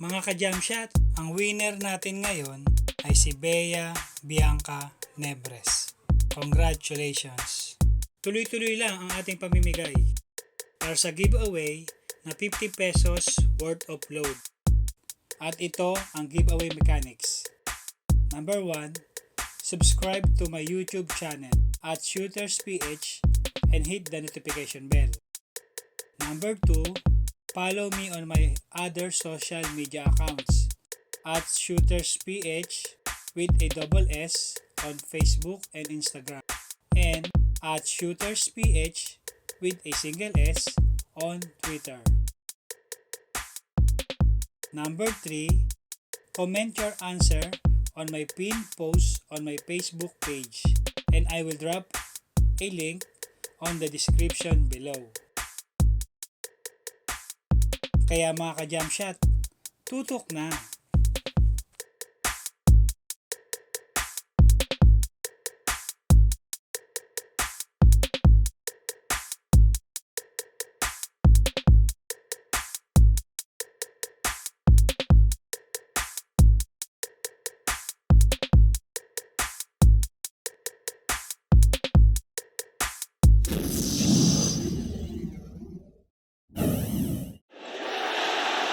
Mga ka-Jamshot, ang winner natin ngayon ay si Bea Bianca Nebres. Congratulations! Tuloy-tuloy lang ang ating pamimigay para sa giveaway na 50 pesos worth of load. At ito ang giveaway mechanics. Number 1, subscribe to my YouTube channel at ShootersPH and hit the notification bell. Number 2, follow me on my other social media accounts at ShootersPH with a double S on Facebook and Instagram, and at ShootersPH with a single S on Twitter. Number 3, comment your answer on my pinned post on my Facebook page, and I will drop a link on the description below. Kaya mga ka-Jamshot, tutok na!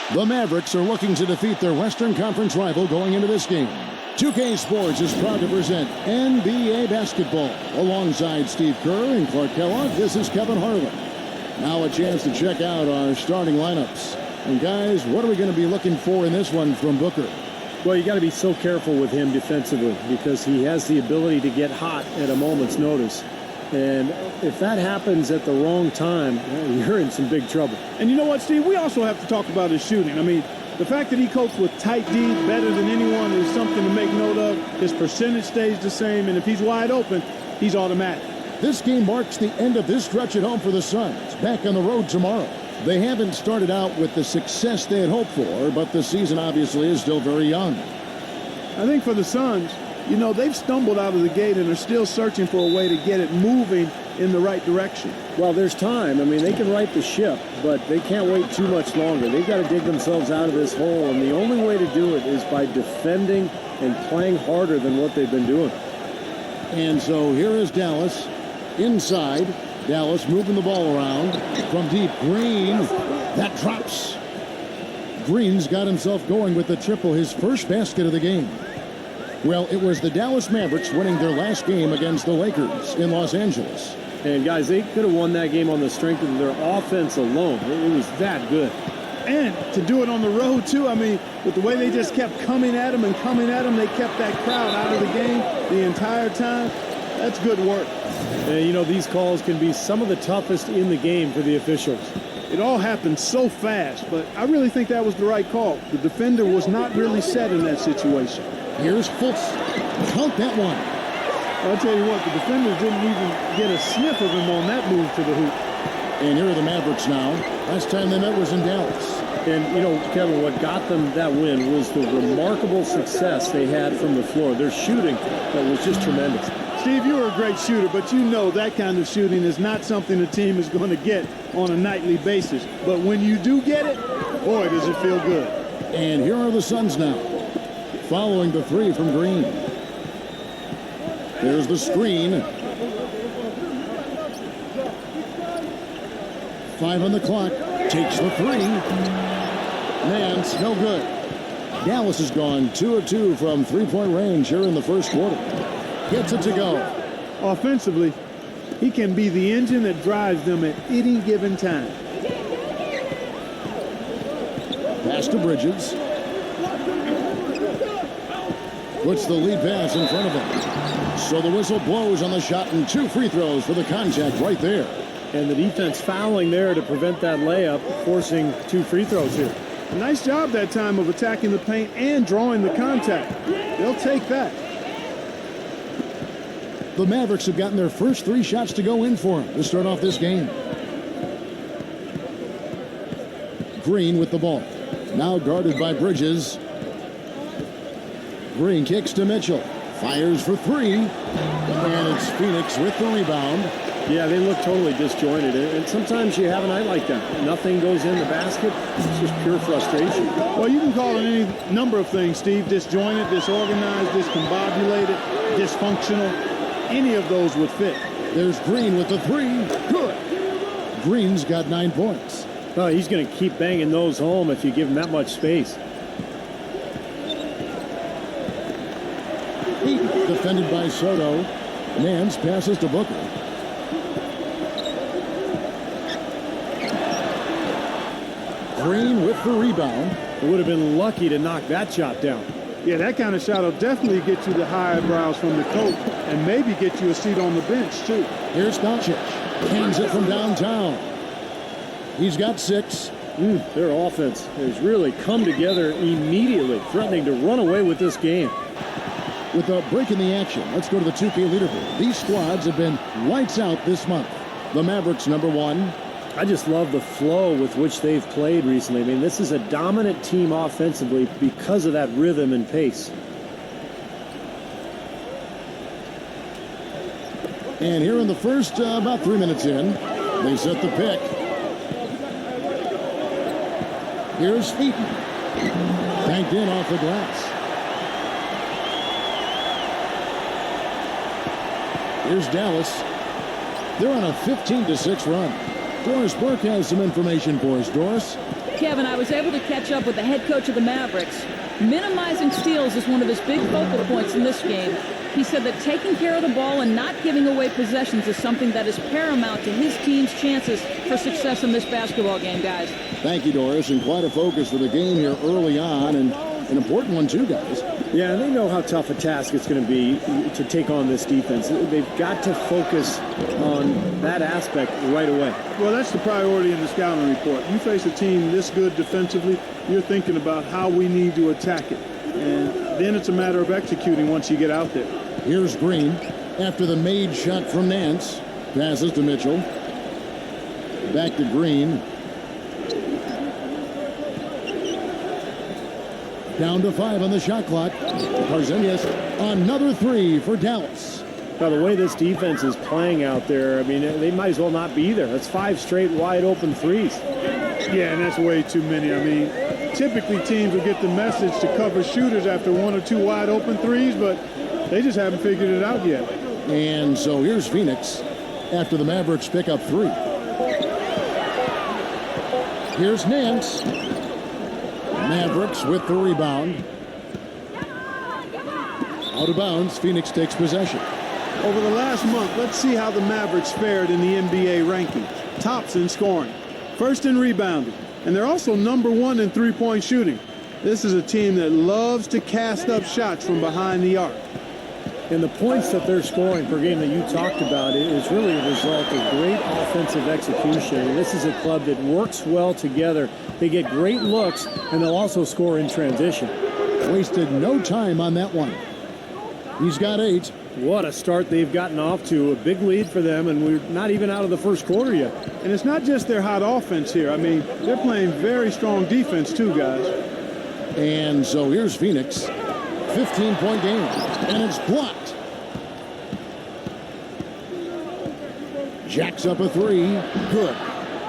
The Mavericks are looking to defeat their Western Conference rival going into this game. 2K Sports is proud to present NBA basketball. Alongside Steve Kerr and Clark Kellogg, this is Kevin Harlan. Now a chance to check out our starting lineups. And guys, what are we going to be looking for in this one from Booker? Well, you got to be so careful with him defensively because he has the ability to get hot at a moment's notice. And if that happens at the wrong time, you're in some big trouble. And you know what, Steve? We also have to talk about his shooting. I mean, the fact that he copes with tight D better than anyone is something to make note of. His percentage stays the same, and if he's wide open, he's automatic. This game marks the end of this stretch at home for the Suns. Back on the road tomorrow. They haven't started out with the success they had hoped for, but the season obviously is still very young. I think for the Suns, you know, they've stumbled out of the gate and are still searching for a way to get it moving in the right direction. Well, there's time. I mean, they can right the ship, but they can't wait too much longer. They've got to dig themselves out of this hole, and the only way to do it is by defending and playing harder than what they've been doing. And so here is Dallas inside. Dallas moving the ball around from deep. Green, that drops. Green's got himself going with the triple, his first basket of the game. Well, it was the Dallas Mavericks winning their last game against the Lakers in Los Angeles. And guys, they could have won that game on the strength of their offense alone. It was that good. And to do it on the road, too. I mean, with the way they just kept coming at them, they kept that crowd out of the game the entire time. That's good work. And, you know, these calls can be some of the toughest in the game for the officials. It all happened so fast, but I really think that was the right call. The defender was not really set in that situation. Here's Fultz. Count that one. I'll tell you what, the defenders didn't even get a sniff of him on that move to the hoop. And here are the Mavericks now. Last time they met was in Dallas. And, you know, Kevin, what got them that win was the remarkable success they had from the floor. Their shooting that was just tremendous. Steve, you were a great shooter, but you know that kind of shooting is not something a team is going to get on a nightly basis. But when you do get it, boy, does it feel good. And here are the Suns now, following the three from Green. There's the screen. 5 on the clock. Takes the three. Nance, no good. Dallas has gone 2 of 2 from three-point range here in the first quarter. Gets it to go. Offensively, he can be the engine that drives them at any given time. Pass to Bridges. Puts the lead pass in front of him. So the whistle blows on the shot, and 2 free throws for the contact right there. And the defense fouling there to prevent that layup, forcing 2 free throws here. A nice job that time of attacking the paint and drawing the contact. They'll take that. The Mavericks have gotten their first 3 shots to go in for them to start off this game. Green with the ball. Now guarded by Bridges. Green kicks to Mitchell. Fires for 3. And it's Phoenix with the rebound. Yeah, they look totally disjointed. And sometimes you have a night like that. Nothing goes in the basket. It's just pure frustration. Well, you can call it any number of things, Steve. Disjointed, disorganized, discombobulated, dysfunctional. Any of those would fit. There's Green with the three. Good. Green's got 9 points. Oh, he's going to keep banging those home if you give him that much space. Defended by Soto. Nance passes to Booker. Green with the rebound. It would have been lucky to knock that shot down. Yeah, that kind of shot will definitely get you the high eyebrows from the coach and maybe get you a seat on the bench, too. Here's Doncic. Hands it from downtown. He's got 6. Their offense has really come together immediately, threatening to run away with this game. With a break in the action, let's go to the 2K leaderboard. These squads have been lights out this month. The Mavericks, number 1. I just love the flow with which they've played recently. I mean, this is a dominant team offensively because of that rhythm and pace. And here in the first, about 3 minutes in, they set the pick. Here's Eaton. Banked in off the glass. Here's Dallas. They're on a 15-6 run. Doris Burke has some information for us. Doris? Kevin, I was able to catch up with the head coach of the Mavericks. Minimizing steals is one of his big focal points in this game. He said that taking care of the ball and not giving away possessions is something that is paramount to his team's chances for success in this basketball game, guys. Thank you, Doris, and quite a focus for the game here early on, and an important one too, guys. Yeah, they know how tough a task it's going to be to take on this defense. They've got to focus on that aspect right away. Well, that's the priority in the scouting report. You face a team this good defensively, you're thinking about how we need to attack it. And then it's a matter of executing once you get out there. Here's Green after the made shot from Nance. Passes to Mitchell. Back to Green. Down to 5 on the shot clock. Porzingis, another 3 for Dallas. Now, the way this defense is playing out there, I mean, they might as well not be there. That's 5 straight wide open threes. Yeah, and that's way too many. I mean, typically teams will get the message to cover shooters after 1 or 2 wide open threes, but they just haven't figured it out yet. And so here's Phoenix after the Mavericks pick up 3. Here's Nance. Mavericks with the rebound. Out of bounds, Phoenix takes possession. Over the last month, let's see how the Mavericks fared in the NBA ranking. Tops in scoring, first in rebounding, and they're also number 1 in three-point shooting. This is a team that loves to cast up shots from behind the arc. And the points that they're scoring per game that you talked about is really a result of great offensive execution. And this is a club that works well together. They get great looks, and they'll also score in transition. Wasted no time on that one. He's got 8. What a start they've gotten off to. A big lead for them, and we're not even out of the first quarter yet. And it's not just their hot offense here. I mean, they're playing very strong defense too, guys. And so here's Phoenix. 15-point game, and it's blocked. Jacks up a 3. Good.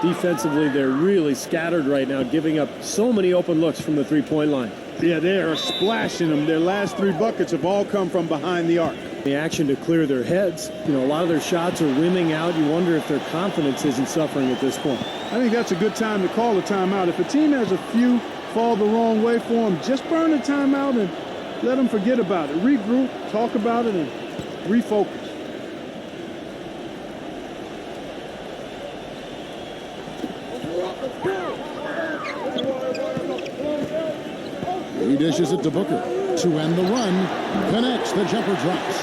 Defensively, they're really scattered right now, giving up so many open looks from the three-point line. Yeah, they are splashing them. Their last 3 buckets have all come from behind the arc. The action to clear their heads. You know, a lot of their shots are rimming out. You wonder if their confidence isn't suffering at this point. I think that's a good time to call a timeout. If a team has a few fall the wrong way for them, just burn the timeout and let them forget about it. Regroup, talk about it, and refocus. He dishes it to Booker to end the run. Connects. The jumper drops.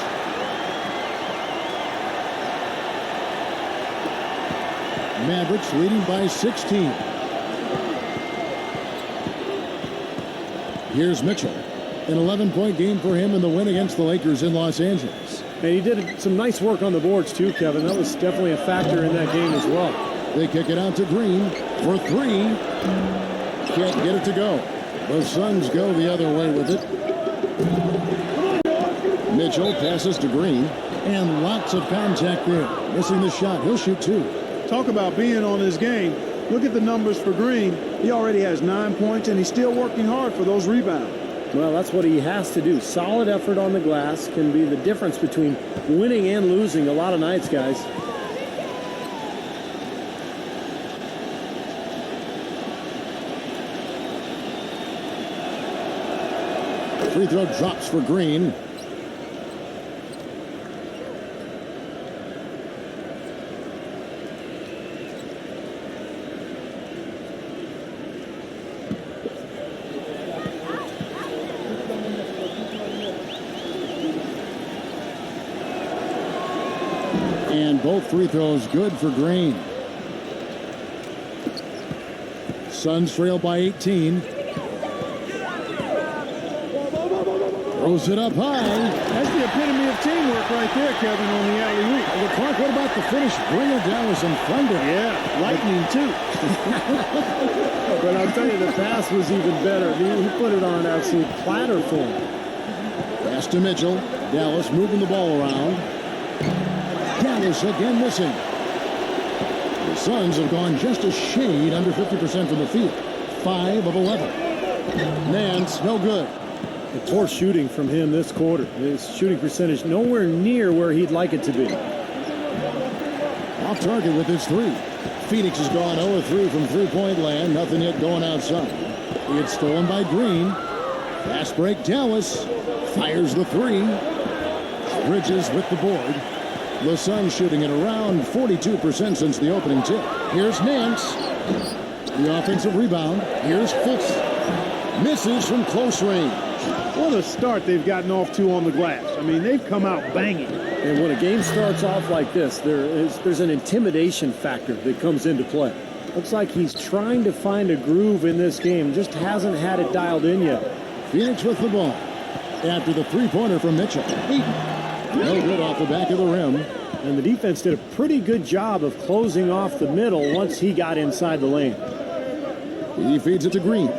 Mavericks leading by 16. Here's Mitchell. An 11-point game for him in the win against the Lakers in Los Angeles. And he did some nice work on the boards too, Kevin. That was definitely a factor in that game as well. They kick it out to Green for 3. Can't get it to go. The Suns go the other way with it. Mitchell passes to Green. And lots of contact there. Missing the shot. He'll shoot 2. Talk about being on his game. Look at the numbers for Green. He already has 9 points, and he's still working hard for those rebounds. Well, that's what he has to do. Solid effort on the glass can be the difference between winning and losing a lot of nights, guys. Free throw drops for Green. And both free throws good for Green. Suns trail by 18. Throws it up high. That's the epitome of teamwork right there, Kevin, on the alley-oop. Clark, what about the finish? Bring it down with some thunder. Yeah, lightning, too. But I'll tell you, the pass was even better. He put it on an absolute platter for him. Pass to Mitchell. Dallas moving the ball around. Dallas again missing. The Suns have gone just a shade under 50% from the field. 5 of 11. Nance, no good. The poor shooting from him this quarter. His shooting percentage nowhere near where he'd like it to be. Off target with his 3. Phoenix has gone 0-3 from three-point land. Nothing yet going outside. It's stolen by Green. Fast break, Dallas. Fires the 3. Bridges with the board. The Suns shooting at around 42% since the opening tip. Here's Nance. The offensive rebound. Here's Fitz. Misses from close range. What a start they've gotten off to on the glass. I mean, they've come out banging. And when a game starts off like this, there's an intimidation factor that comes into play. Looks like he's trying to find a groove in this game, just hasn't had it dialed in yet. Phoenix with the ball. After the three-pointer from Mitchell. No good off the back of the rim. And the defense did a pretty good job of closing off the middle once he got inside the lane. He feeds it to Green.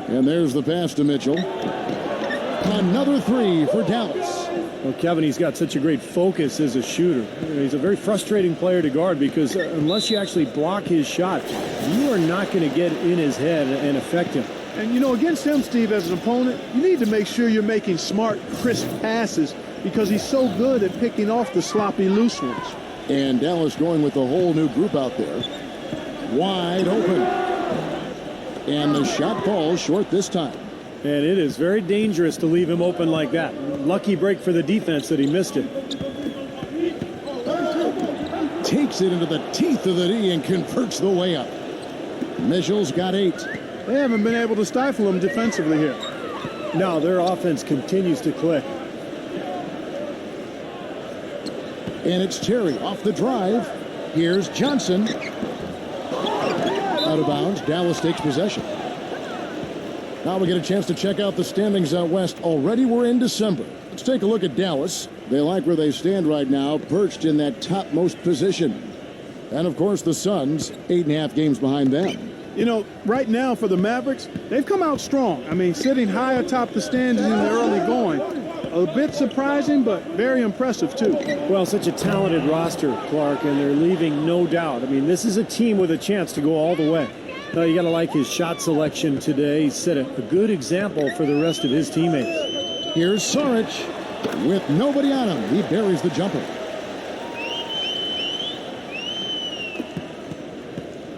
And there's the pass to Mitchell. Another 3 for Dallas. Well, Kevin, he's got such a great focus as a shooter. He's a very frustrating player to guard because unless you actually block his shot, you are not going to get in his head and affect him. And, you know, against him, Steve, as an opponent, you need to make sure you're making smart, crisp passes because he's so good at picking off the sloppy, loose ones. And Dallas going with a whole new group out there. Wide open. And the shot falls short this time. And it is very dangerous to leave him open like that. Lucky break for the defense that he missed it. Takes it into the teeth of the D and converts the layup. Mitchell's got 8. They haven't been able to stifle him defensively here. No, their offense continues to click. And it's Terry off the drive. Here's Johnson. Out of bounds. Dallas takes possession. Now we get a chance to check out the standings out west. Already we're in December. Let's take a look at Dallas. They like where they stand right now, perched in that topmost position. And, of course, the Suns, 8.5 games behind them. You know, right now for the Mavericks, they've come out strong. I mean, sitting high atop the standings in the early going. A bit surprising, but very impressive, too. Well, such a talented roster, Clark, and they're leaving no doubt. I mean, this is a team with a chance to go all the way. Now, you got to like his shot selection today. He set a good example for the rest of his teammates. Here's Saric. With nobody on him, he buries the jumper.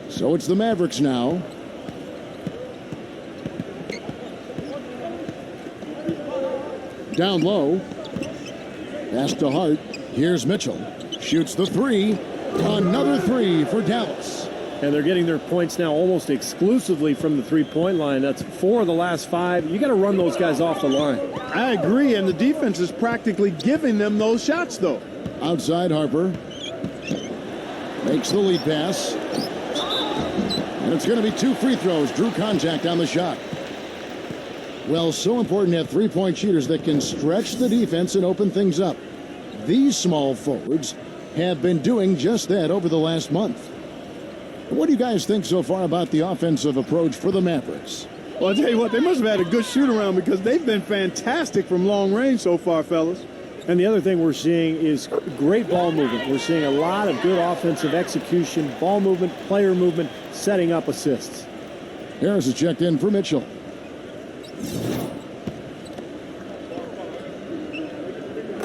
So it's the Mavericks now. Down low. Pass to Hart. Here's Mitchell. Shoots the 3. Another 3 for Dallas. And they're getting their points now almost exclusively from the three-point line. That's 4 of the last 5. You got to run those guys off the line. I agree, and the defense is practically giving them those shots, though. Outside Harper. Makes the lead pass. And it's going to be 2 free throws. Drew contact on the shot. Well, so important to have three-point shooters that can stretch the defense and open things up. These small forwards have been doing just that over the last month. What do you guys think so far about the offensive approach for the Mavericks? Well, I'll tell you what, they must have had a good shoot around because they've been fantastic from long range so far, fellas. And the other thing we're seeing is great ball movement. We're seeing a lot of good offensive execution, ball movement, player movement, setting up assists. Harris is checked in for Mitchell.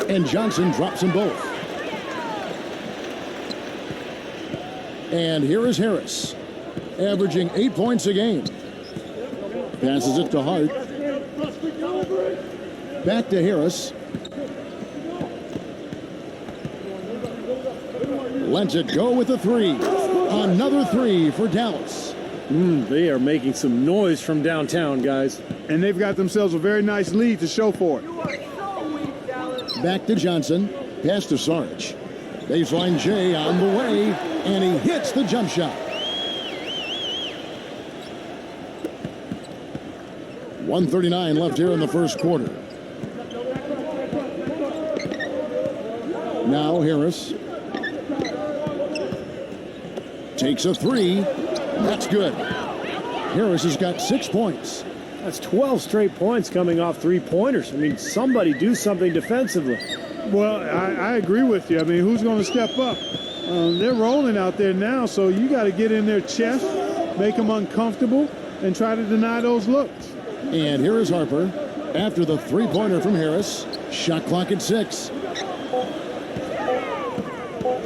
And Johnson drops them both. And here is Harris, averaging 8 points a game. Passes it to Hart. Back to Harris. Lets it go with a three. Another three for Dallas. They are making some noise from downtown, guys. And they've got themselves a very nice lead to show for it. Back to Johnson. Pass to Sarge. Baseline J on the way. And he hits the jump shot. 1:39 left here in the first quarter. Now Harris takes a three. That's good. Harris has got 6 points. That's 12 straight points coming off three-pointers. I mean, somebody do something defensively. Well, I agree with you. I mean, who's going to step up? They're rolling out there now, so you got to get in their chest, make them uncomfortable, and try to deny those looks. And here is Harper after the three-pointer from Harris. Shot clock at 6.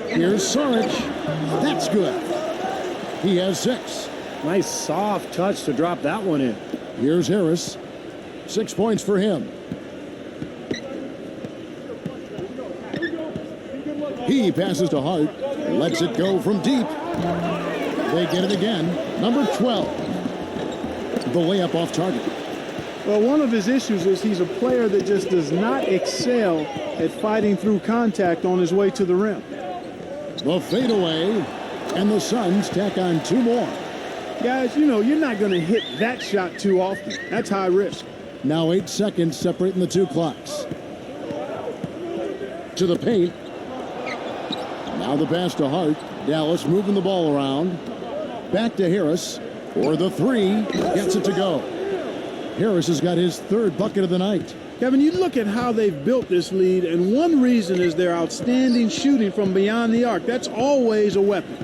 Here's Sarge. That's good. He has 6. Nice soft touch to drop that one in. Here's Harris. 6 points for him. He passes to Hart. Lets it go from deep. They get it again. Number 12. The layup off target. Well, one of his issues is he's a player that just does not excel at fighting through contact on his way to the rim. The fadeaway, and the Suns tack on 2 more. Guys, you know, you're not going to hit that shot too often. That's high risk. Now 8 seconds separating the 2 clocks. To the paint. Now the pass to Hart. Dallas moving the ball around. Back to Harris for the 3. Gets it to go. Harris has got his 3rd bucket of the night. Kevin, you look at how they've built this lead, and one reason is their outstanding shooting from beyond the arc. That's always a weapon.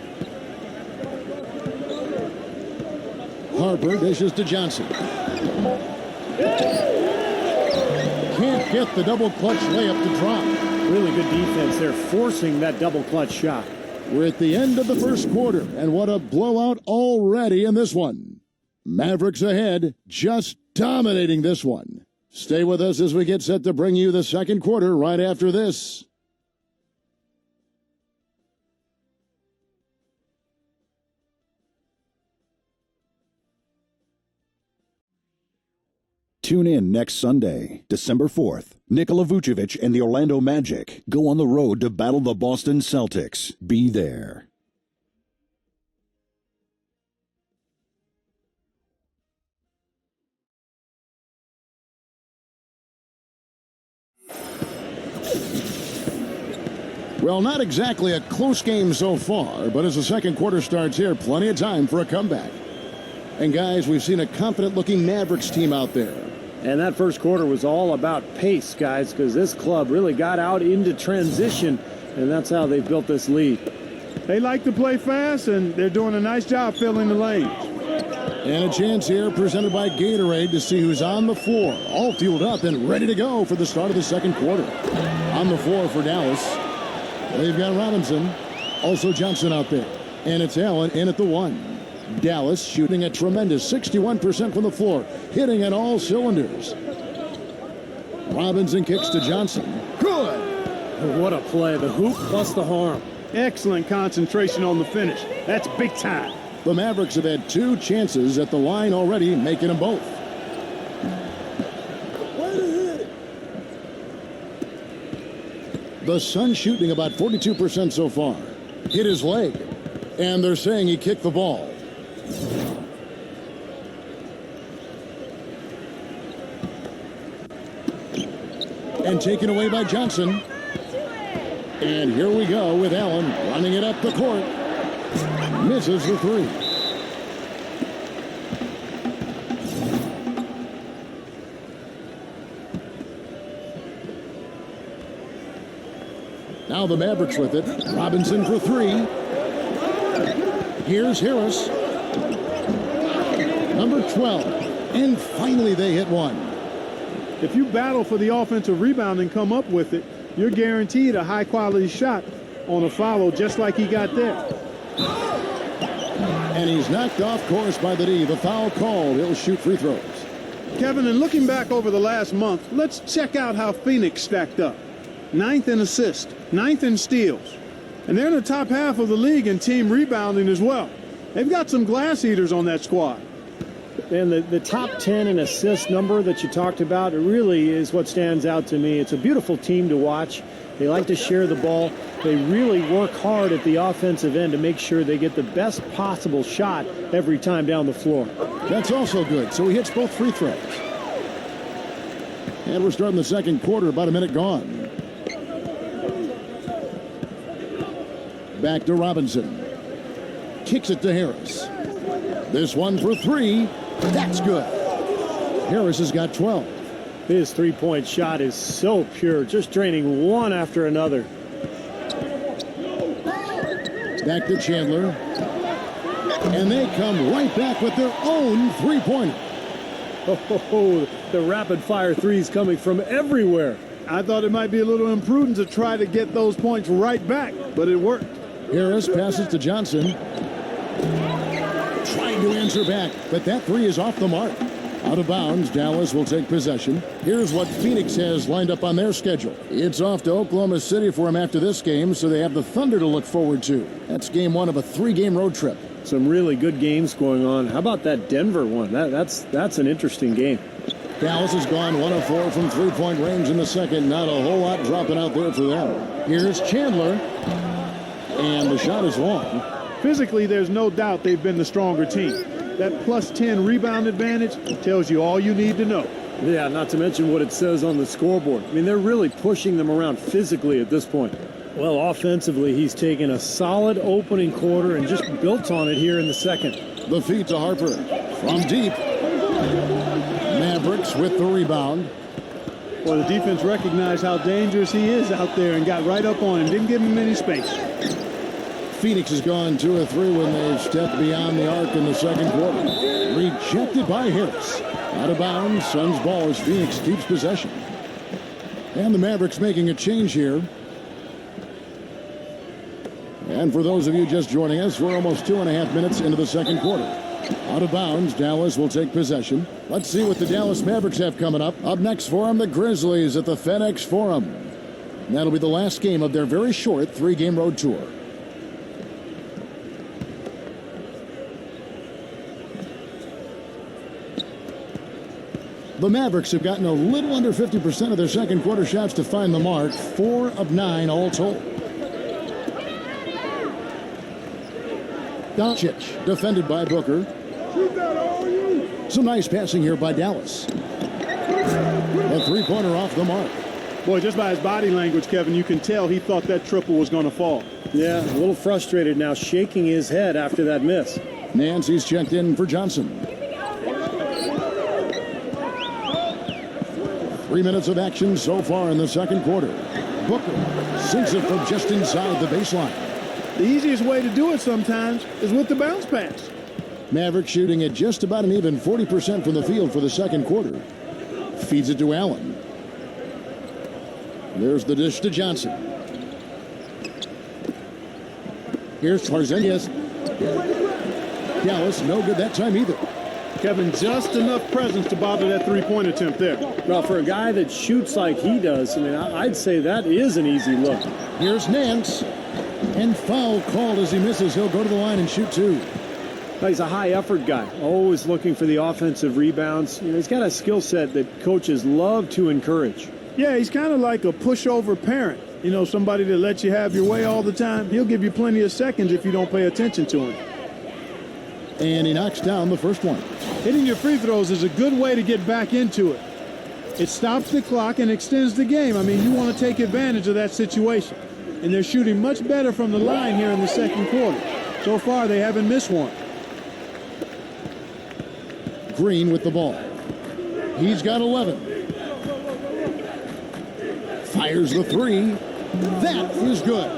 Harper dishes to Johnson. Can't get the double clutch layup to drop. Really good defense there, forcing that double clutch shot. We're at the end of the first quarter, and what a blowout already in this one. Mavericks ahead, just dominating this one. Stay with us as we get set to bring you the second quarter right after this. Tune in next Sunday, December 4th. Nikola Vucevic and the Orlando Magic go on the road to battle the Boston Celtics. Be there. Well, not exactly a close game so far, but as the second quarter starts here, plenty of time for a comeback. And guys, we've seen a confident-looking Mavericks team out there. And that first quarter was all about pace, guys, because this club really got out into transition, and that's how they built this lead. They like to play fast, and they're doing a nice job filling the lanes. And a chance here presented by Gatorade to see who's on the floor, all fueled up and ready to go for the start of the second quarter. On the floor for Dallas, they've got Robinson, also Johnson out there, and it's Allen in at the 1. Dallas shooting a tremendous 61% from the floor, hitting on all cylinders. Robinson kicks to Johnson. Good! What a play, the hoop plus the harm. Excellent concentration on the finish. That's big time. The Mavericks have had 2 chances at the line already, making them both. The Suns shooting about 42% so far. Hit his leg, and they're saying he kicked the ball. And taken away by Johnson. And here we go with Allen running it up the court. Misses the 3. Now the Mavericks with it. Robinson for three. Here's Harris. Number 12. And finally they hit one. If you battle for the offensive rebound and come up with it, you're guaranteed a high-quality shot on a follow just like he got there. And he's knocked off course by the D. The foul called. He'll shoot free throws. Kevin, and looking back over the last month, let's check out how Phoenix stacked up. 9th in assists, 9th in steals. And they're in the top half of the league in team rebounding as well. They've got some glass eaters on that squad. And the top 10 in assist number that you talked about, it really is what stands out to me. It's a beautiful team to watch. They like to share the ball. They really work hard at the offensive end to make sure they get the best possible shot every time down the floor. That's also good. So he hits both free throws. And we're starting the second quarter, about a minute gone. Back to Robinson. Kicks it to Harris. This one for three. That's good. Harris has got 12. His three-point shot is so pure, just draining one after another. Back to Chandler. And they come right back with their own three-pointer. Oh, the rapid-fire threes coming from everywhere. I thought it might be a little imprudent to try to get those points right back, but it worked. Harris passes to Johnson. Trying to answer back, but that three is off the mark. Out of bounds, Dallas will take possession. Here's what Phoenix has lined up on their schedule. It's off to Oklahoma City for them after this game, so they have the Thunder to look forward to. That's game one of a three-game road trip. Some really good games going on. How about that Denver one? That's an interesting game. Dallas has gone 1 of 4 from three-point range in the second. Not a whole lot dropping out there for them. Here's Chandler. And the shot is long. Physically, there's no doubt they've been the stronger team. That plus 10 rebound advantage tells you all you need to know. Yeah, not to mention what it says on the scoreboard. I mean, they're really pushing them around physically at this point. Well, offensively, he's taken a solid opening quarter and just built on it here in the second. The feed to Harper from deep. Mavericks with the rebound. Well, the defense recognized how dangerous he is out there and got right up on him. Didn't give him any space. Phoenix has gone 2 of 3 when they've stepped beyond the arc in the second quarter. Rejected by Harris. Out of bounds. Suns ball as Phoenix keeps possession. And the Mavericks making a change here. And for those of you just joining us, we're almost 2.5 minutes into the second quarter. Out of bounds, Dallas will take possession. Let's see what the Dallas Mavericks have coming up. Up next for them, the Grizzlies at the FedEx Forum. And that'll be the last game of their very short 3-game road tour. The Mavericks have gotten a little under 50% of their second quarter shots to find the mark. 4 of 9 all told. Doncic, defended by Booker. Some nice passing here by Dallas. A three-pointer off the mark. Boy, just by his body language, Kevin, you can tell he thought that triple was going to fall. Yeah, a little frustrated now, shaking his head after that miss. Nancy's checked in for Johnson. 3 minutes of action so far in the second quarter. Booker sinks it from just inside the baseline. The easiest way to do it sometimes is with the bounce pass. Maverick shooting at just about an even 40% from the field for the second quarter. Feeds it to Allen. There's the dish to Johnson. Here's Tarzanias. Dallas, no good that time either. Kevin, just enough presence to bother that three-point attempt there. Well, for a guy that shoots like he does, I mean, I'd say that is an easy look. Here's Nance. And foul called as he misses. He'll go to the line and shoot 2. Well, he's a high-effort guy, always looking for the offensive rebounds. You know, he's got a skill set that coaches love to encourage. Yeah, he's kind of like a pushover parent. You know, somebody that lets you have your way all the time. He'll give you plenty of seconds if you don't pay attention to him. And he knocks down the first one. Hitting your free throws is a good way to get back into it. It stops the clock and extends the game. I mean, you want to take advantage of that situation. And they're shooting much better from the line here in the second quarter. So far, they haven't missed one. Green with the ball. He's got 11. Fires the 3. That is good.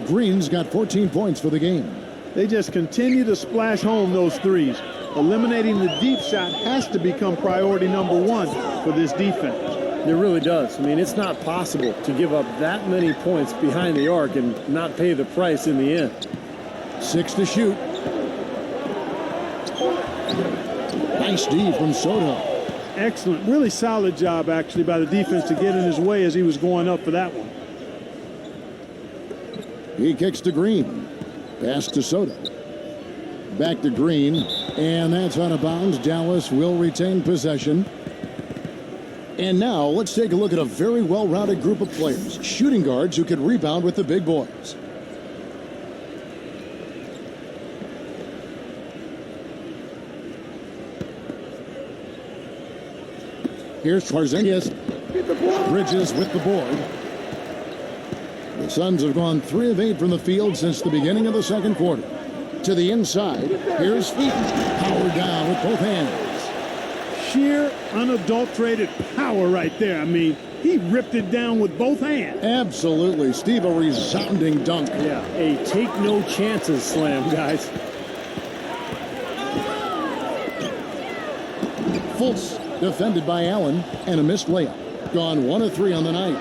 Green's got 14 points for the game. They just continue to splash home those threes. Eliminating the deep shot has to become priority number one for this defense. It really does. I mean, it's not possible to give up that many points behind the arc and not pay the price in the end. 6 to shoot. Nice D from Soto. Excellent. Really solid job, actually, by the defense to get in his way as he was going up for that one. He kicks to Green. Pass to Soto. Back to Green. And that's out of bounds. Dallas will retain possession. And now let's take a look at a very well-rounded group of players. Shooting guards who can rebound with the big boys. Here's Porzingis. Bridges with the board. The Suns have gone 3 of 8 from the field since the beginning of the second quarter. To the inside, here's Feet. Powered down with both hands. Sheer, unadulterated power right there. I mean, he ripped it down with both hands. Absolutely. Steve, a resounding dunk. Yeah, a take-no-chances slam, guys. Fultz defended by Allen, and a missed layup. Gone 1 of 3 on the night.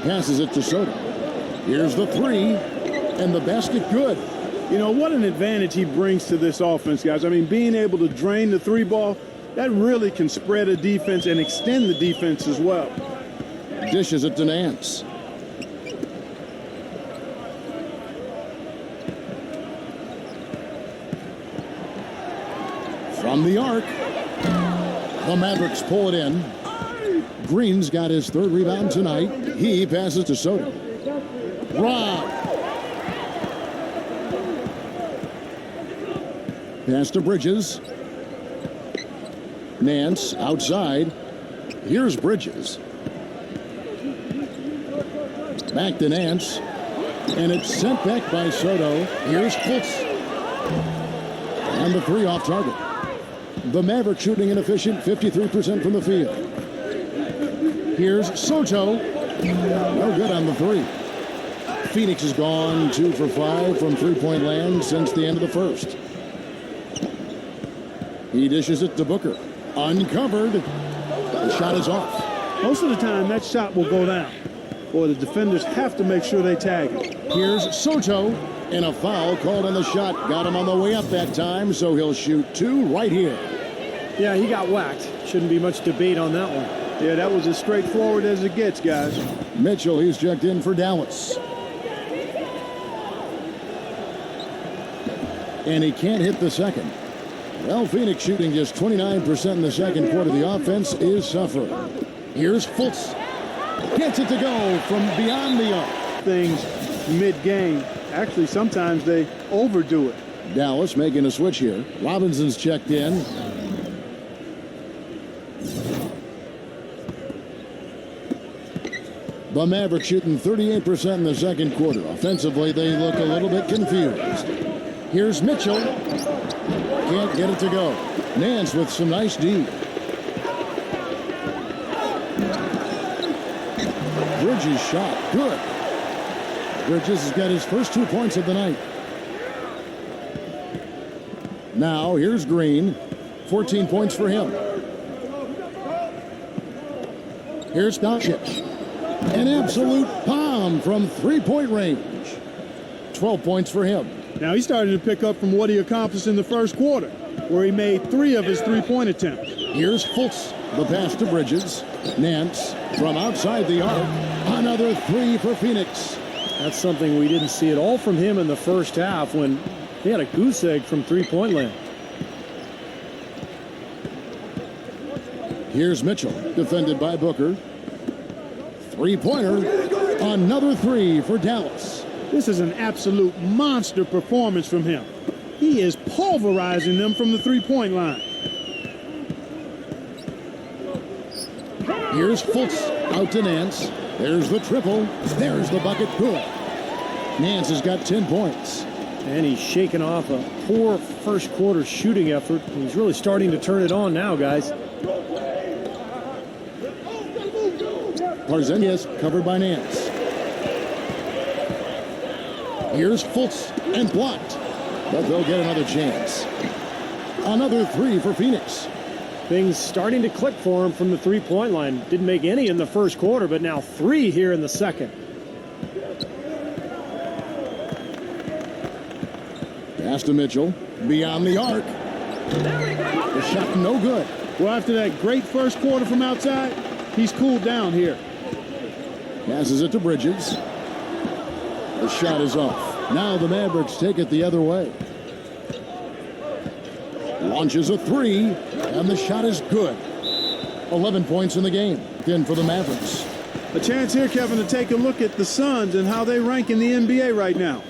Passes it to Soto. Here's the 3, and the basket good. You know, what an advantage he brings to this offense, guys. I mean, being able to drain the 3 ball, that really can spread a defense and extend the defense as well. Dishes it to Nance. From the arc. The Mavericks pull it in. Green's got his 3rd rebound tonight. He passes to Soto. Rob. Pass to Bridges. Nance outside. Here's Bridges. Back to Nance. And it's sent back by Soto. Here's Fultz. And the 3 off target. The Mavericks shooting inefficient, 53% from the field. Here's Soto. No good on the 3. Phoenix has gone 2 for 5 from three-point land since the end of the first. He dishes it to Booker. Uncovered. The shot is off. Most of the time, that shot will go down. Boy, the defenders have to make sure they tag him. Here's Soto. And a foul called on the shot. Got him on the way up that time, so he'll shoot 2 right here. Yeah, he got whacked. Shouldn't be much debate on that one. Yeah, that was as straightforward as it gets, guys. Mitchell, he's checked in for Dallas. And he can't hit the second. Well, Phoenix shooting just 29% in the second quarter. The offense is suffering. Here's Fultz. Gets it to go from beyond the arc. Things mid-game. Actually, sometimes they overdo it. Dallas making a switch here. Robinson's checked in. The Mavericks shooting 38% in the second quarter. Offensively, they look a little bit confused. Here's Mitchell. Can't get it to go. Nance with some nice D. Bridges shot. Good. Bridges has got his first 2 points of the night. Now, here's Green. 14 points for him. Here's Doncic. An absolute bomb from three-point range. 12 points for him. Now he's starting to pick up from what he accomplished in the first quarter, where he made 3 of his three-point attempts. Here's Fultz. The pass to Bridges. Nance from outside the arc. Another 3 for Phoenix. That's something we didn't see at all from him in the first half when he had a goose egg from three-point land. Here's Mitchell, defended by Booker. Three-pointer. Another 3 for Dallas. This is an absolute monster performance from him. He is pulverizing them from the three-point line. Here's Fultz out to Nance. There's the triple. There's the bucket. Good. Nance has got 10 points. And he's shaking off a poor first quarter shooting effort. He's really starting to turn it on now, guys. Porzingis covered by Nance. Here's Fultz and blocked, but they'll get another chance. Another three for Phoenix. Things starting to click for him from the three-point line. Didn't make any in the first quarter, but now 3 here in the second. Pass to Mitchell, beyond the arc. The shot no good. Well, after that great first quarter from outside, he's cooled down here. Passes it to Bridges. The shot is off. Now the Mavericks take it the other way. Launches a three, and the shot is good. 11 points in the game. Then for the Mavericks. A chance here, Kevin, to take a look at the Suns and how they rank in the NBA right now.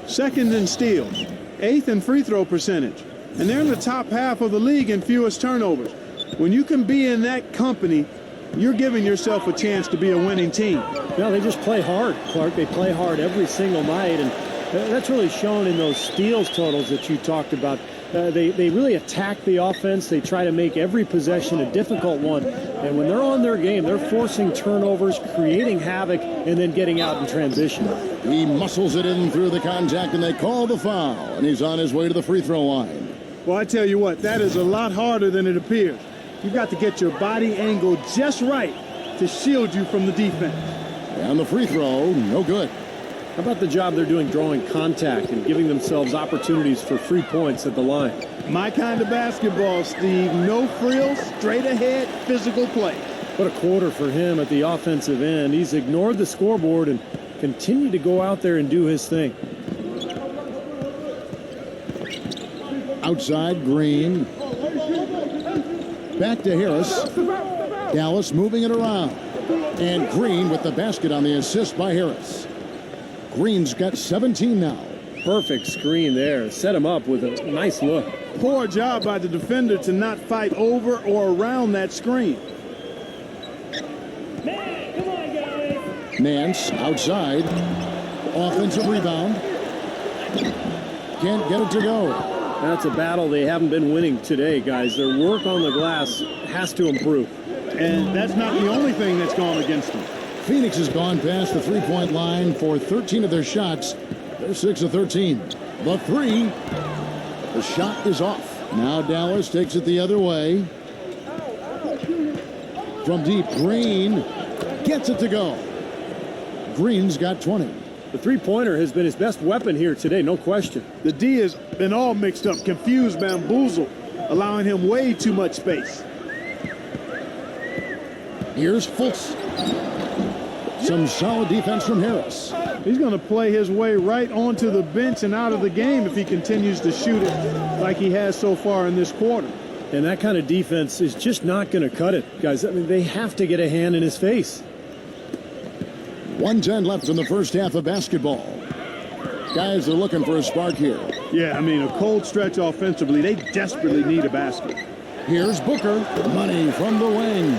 Second in steals, 8th in free throw percentage, and they're in the top half of the league in fewest turnovers. When you can be in that company, you're giving yourself a chance to be a winning team. Well, they just play hard, Clark. They play hard every single night, and that's really shown in those steals totals that you talked about. They really attack the offense. They try to make every possession a difficult one. And when they're on their game, they're forcing turnovers, creating havoc, and then getting out in transition. He muscles it in through the contact, and they call the foul. And he's on his way to the free throw line. Well, I tell you what, that is a lot harder than it appears. You've got to get your body angle just right to shield you from the defense. And the free throw, no good. How about the job they're doing drawing contact and giving themselves opportunities for free points at the line? My kind of basketball, Steve. No frills, straight ahead, physical play. What a quarter for him at the offensive end. He's ignored the scoreboard and continued to go out there and do his thing. Outside, Green. Back to Harris. Dallas moving it around. And Green with the basket on the assist by Harris. Green's got 17 now. Perfect screen there. Set him up with a nice look. Poor job by the defender to not fight over or around that screen. Nance outside. Offensive rebound. Can't get it to go. That's a battle they haven't been winning today, guys. Their work on the glass has to improve. And that's not the only thing that's gone against them. Phoenix has gone past the three-point line for 13 of their shots. They're 6 of 13. The three. The shot is off. Now Dallas takes it the other way. From deep, Green gets it to go. Green's got 20. The three-pointer has been his best weapon here today, no question. The D has been all mixed up, confused, bamboozled, allowing him way too much space. Here's Fultz. Some solid defense from Harris. He's going to play his way right onto the bench and out of the game if he continues to shoot it like he has so far in this quarter. And that kind of defense is just not going to cut it, guys. I mean, they have to get a hand in his face. 1:10 left in the first half of basketball. Guys are looking for a spark here. Yeah, I mean, a cold stretch offensively. They desperately need a basket. Here's Booker. Money from the wing.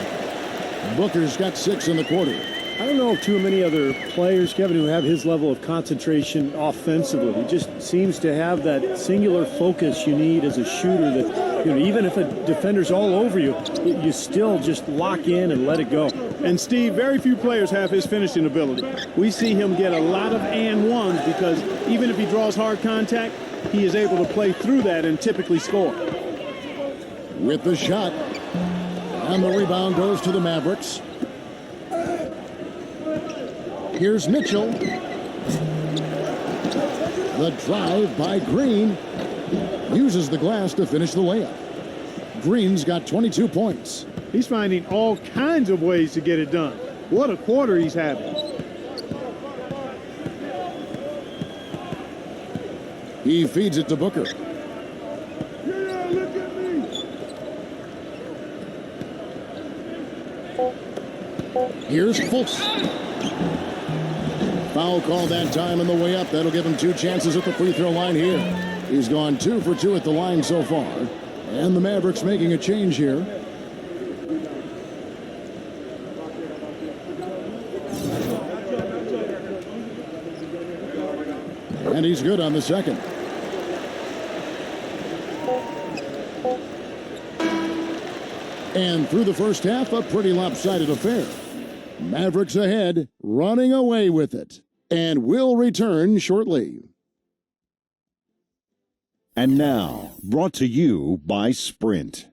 Booker's got 6 in the quarter. I don't know too many other players, Kevin, who have his level of concentration offensively. He just seems to have that singular focus you need as a shooter that, you know, even if a defender's all over you, you still just lock in and let it go. And Steve, very few players have his finishing ability. We see him get a lot of and ones because even if he draws hard contact, he is able to play through that and typically score. With the shot. And the rebound goes to the Mavericks. Here's Mitchell. The drive by Green. Uses the glass to finish the layup. Green's got 22 points. He's finding all kinds of ways to get it done. What a quarter he's having. He feeds it to Booker. Yeah, look at me. Here's Fultz. Foul call that time on the way up. That'll give him 2 chances at the free throw line here. He's gone 2 for 2 at the line so far. And the Mavericks making a change here. And he's good on the second. And through the first half, a pretty lopsided affair. Mavericks ahead, running away with it. and we'll return shortly. And now, brought to you by Sprint.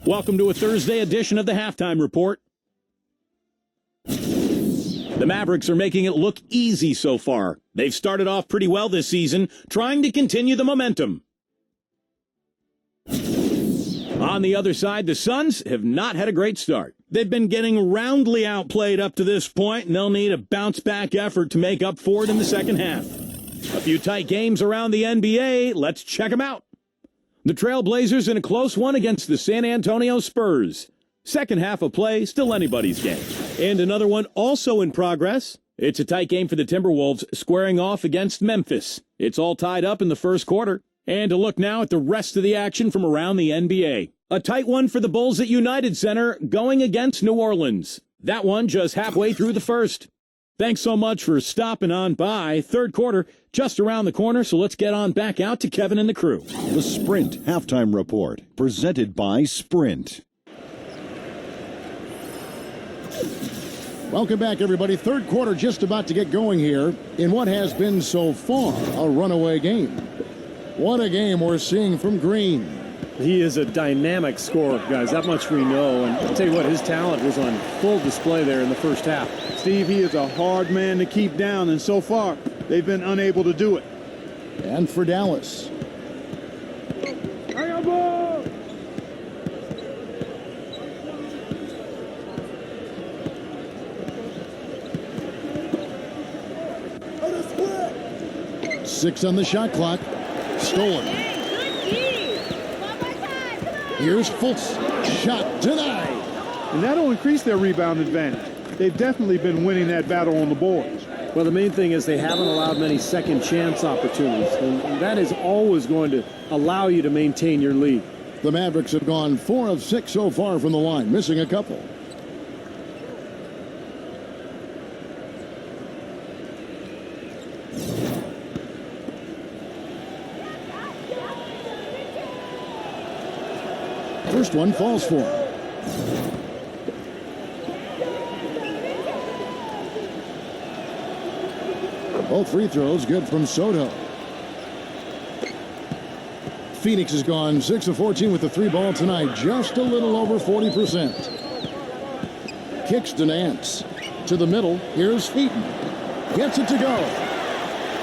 Welcome to a Thursday edition of the Halftime Report. The Mavericks are making it look easy so far. They've started off pretty well this season, trying to continue the momentum. On the other side, the Suns have not had a great start. They've been getting roundly outplayed up to this point, and they'll need a bounce-back effort to make up for it in the second half. A few tight games around the NBA. Let's check them out. The Trailblazers in a close one against the San Antonio Spurs. Second half of play, still anybody's game. And another one also in progress. It's a tight game for the Timberwolves squaring off against Memphis. It's all tied up in the first quarter. And a look now at the rest of the action from around the NBA. A tight one for the Bulls at United Center going against New Orleans. That one just halfway through the first. Thanks so much for stopping on by. Third quarter just around the corner, so let's get on back out to Kevin and the crew. The Sprint Halftime Report, presented by Sprint. Welcome back, everybody. Third quarter just about to get going here in what has been so far a runaway game. What a game we're seeing from Green. He is a dynamic scorer, guys. That much we know. And I'll tell you what, his talent was on full display there in the first half. Steve, he is a hard man to keep down, and so far, they've been unable to do it. And for Dallas. Six on the shot clock. Stolen. Here's Fultz. Shot denied. And that'll increase their rebound advantage. They've definitely been winning that battle on the boards. Well, the main thing is they haven't allowed many second chance opportunities. And that is always going to allow you to maintain your lead. The Mavericks have gone 4 of 6 so far from the line, missing a couple. First one falls for him. Both free throws good from Soto. Phoenix has gone 6 of 14 with the 3 ball tonight, just a little over 40%. Kicks to Nance. To the middle, here's Heaton. Gets it to go.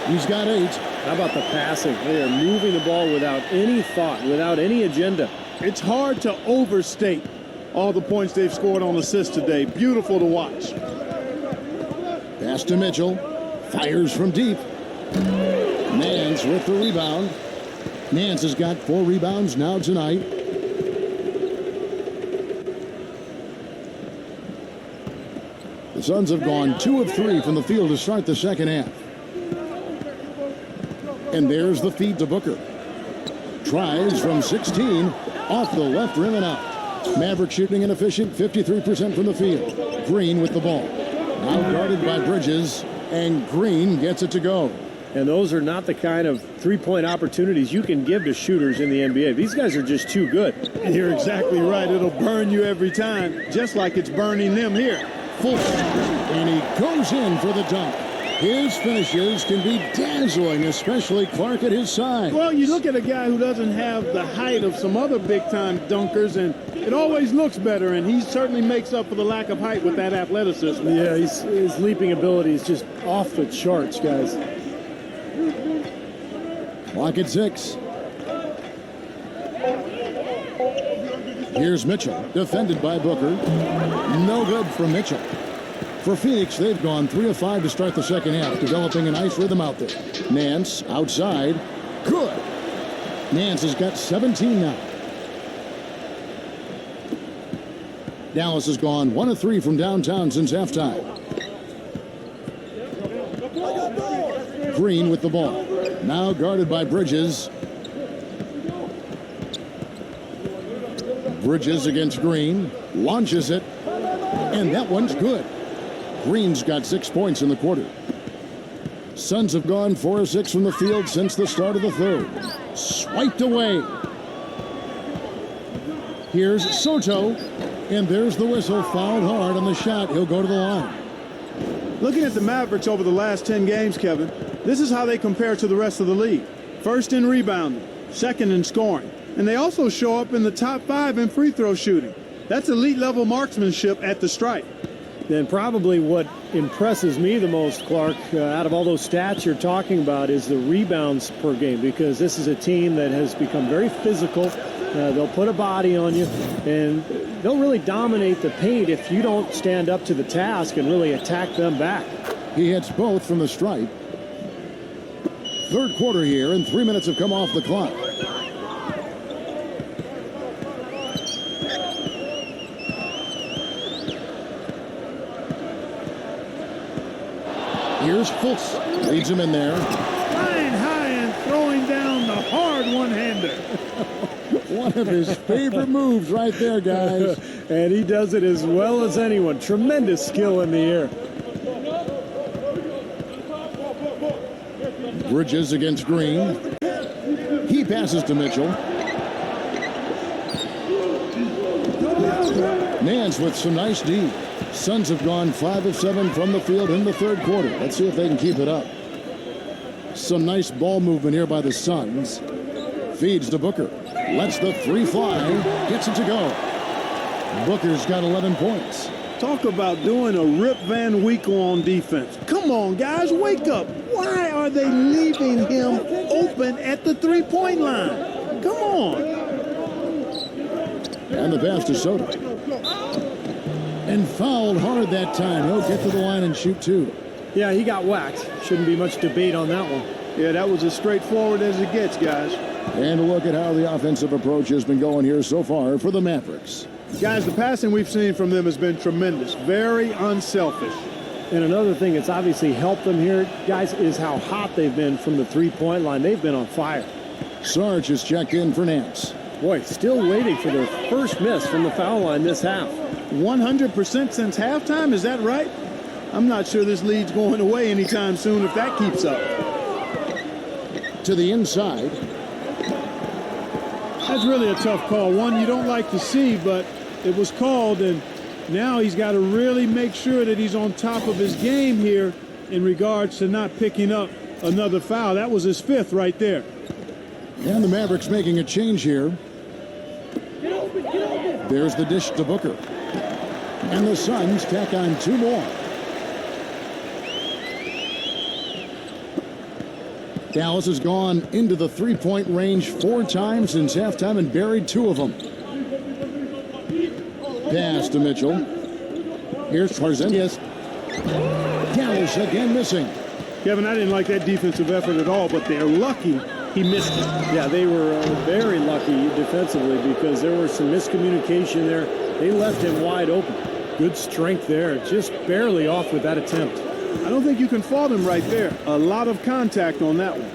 He's got 8. How about the passing? They are moving the ball without any thought, without any agenda. It's hard to overstate all the points they've scored on assists today. Beautiful to watch. Pass to Mitchell. Fires from deep. Nance with the rebound. Nance has got 4 rebounds now tonight. The Suns have gone 2 of 3 from the field to start the second half. And there's the feed to Booker. Tries from 16. Off the left rim and out. Maverick shooting inefficient, 53% from the field. Green with the ball. Now guarded by Bridges, and Green gets it to go. And those are not the kind of three-point opportunities you can give to shooters in the NBA. These guys are just too good. You're exactly right. It'll burn you every time, just like it's burning them here. Fultz, and he goes in for the dunk. His finishes can be dazzling, especially Clark at his side. Well, you look at a guy who doesn't have the height of some other big-time dunkers, and it always looks better, and he certainly makes up for the lack of height with that athleticism. Yeah, his leaping ability is just off the charts, guys. Clock at 6. Here's Mitchell, defended by Booker. No good from Mitchell. For Phoenix, they've gone 3 of 5 to start the second half, developing a nice rhythm out there. Nance outside. Good. Nance has got 17 now. Dallas has gone 1 of 3 from downtown since halftime. Green with the ball. Now guarded by Bridges. Bridges against Green. Launches it. And that one's good. Green's got 6 points in the quarter. Suns have gone 4 of 6 from the field since the start of the third. Swiped away. Here's Soto. And there's the whistle. Fouled hard on the shot. He'll go to the line. Looking at the Mavericks over the last 10 games, Kevin, this is how they compare to the rest of the league. First in rebounding, second in scoring, and they also show up in the top 5 in free throw shooting. That's elite level marksmanship at the stripe. Then probably what impresses me the most, Clark, out of all those stats you're talking about is the rebounds per game, because this is a team that has become very physical. They'll put a body on you, and they'll really dominate the paint if you don't stand up to the task and really attack them back. He hits both from the stripe. Third quarter here, and 3 minutes have come off the clock. Here's Fultz. Leads him in there. Flying high and throwing down the hard one-hander. One of his favorite moves right there, guys. And he does it as well as anyone. Tremendous skill in the air. Bridges against Green. He passes to Mitchell. Nance with some nice D. Suns have gone 5 of 7 from the field in the third quarter. Let's see if they can keep it up. Some nice ball movement here by the Suns. Feeds to Booker. Lets the three fly. Gets it to go. Booker's got 11 points. Talk about doing a Rip Van Winkle on defense. Come on, guys, wake up. Why are they leaving him open at the three-point line? Come on. And the pass to Soto. And fouled hard that time. He'll get to the line and shoot two. Yeah, he got whacked. Shouldn't be much debate on that one. Yeah, that was as straightforward as it gets, guys. And a look at how the offensive approach has been going here so far for the Mavericks. Guys, the passing we've seen from them has been tremendous. Very unselfish. And another thing that's obviously helped them here, guys, is how hot they've been from the three-point line. They've been on fire. Sarge has checked in for Nance. Boy, still waiting for their first miss from the foul line this half. 100% since halftime, is that right? I'm not sure this lead's going away anytime soon if that keeps up. To the inside. That's really a tough call. One you don't like to see, but it was called, and now he's got to really make sure that he's on top of his game here in regards to not picking up another foul. That was his fifth right there. And the Mavericks making a change here. There's the dish to Booker. And the Suns tack on two more. Dallas has gone into the three-point range 4 times since halftime and buried 2 of them. Pass to Mitchell. Here's Porzingis. Dallas again missing. Kevin, I didn't like that defensive effort at all, but they're lucky he missed it. Yeah, they were very lucky defensively because there was some miscommunication there. They left him wide open. Good strength there, just barely off with that attempt. I don't think you can fault him right there. A lot of contact on that one.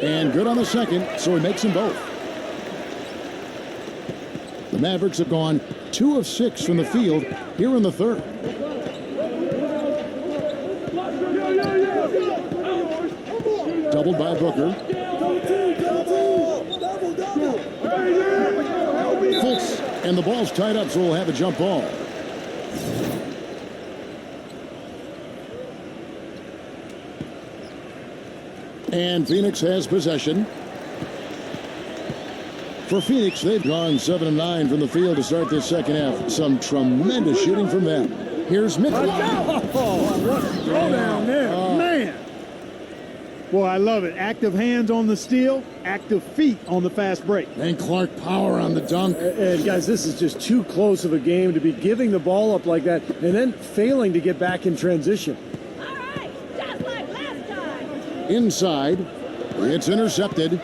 And good on the second, so he makes them both. The Mavericks have gone 2 of 6 from the field here in the third. Doubled by Booker. Fultz, and the ball's tied up, so we'll have a jump ball. And Phoenix has possession. For Phoenix, they've gone 7 of 9 from the field to start this second half. Some tremendous shooting from them. Here's Mitchell. What a throwdown there. Man. Boy, I love it. Active hands on the steal, active feet on the fast break. And Clark power on the dunk. And guys, this is just too close of a game to be giving the ball up like that and then failing to get back in transition. All right, just like last time. Inside. It's intercepted.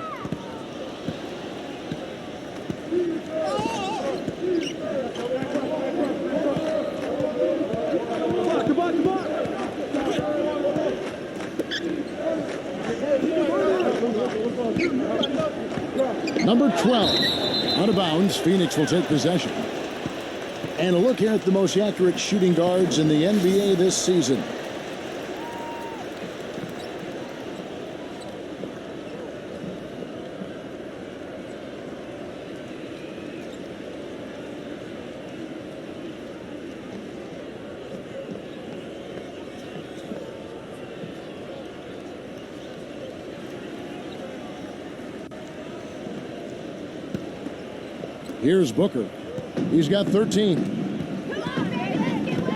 Number 12, out of bounds. Phoenix will take possession. And a look here at the most accurate shooting guards in the NBA this season. Here's Booker. He's got 13.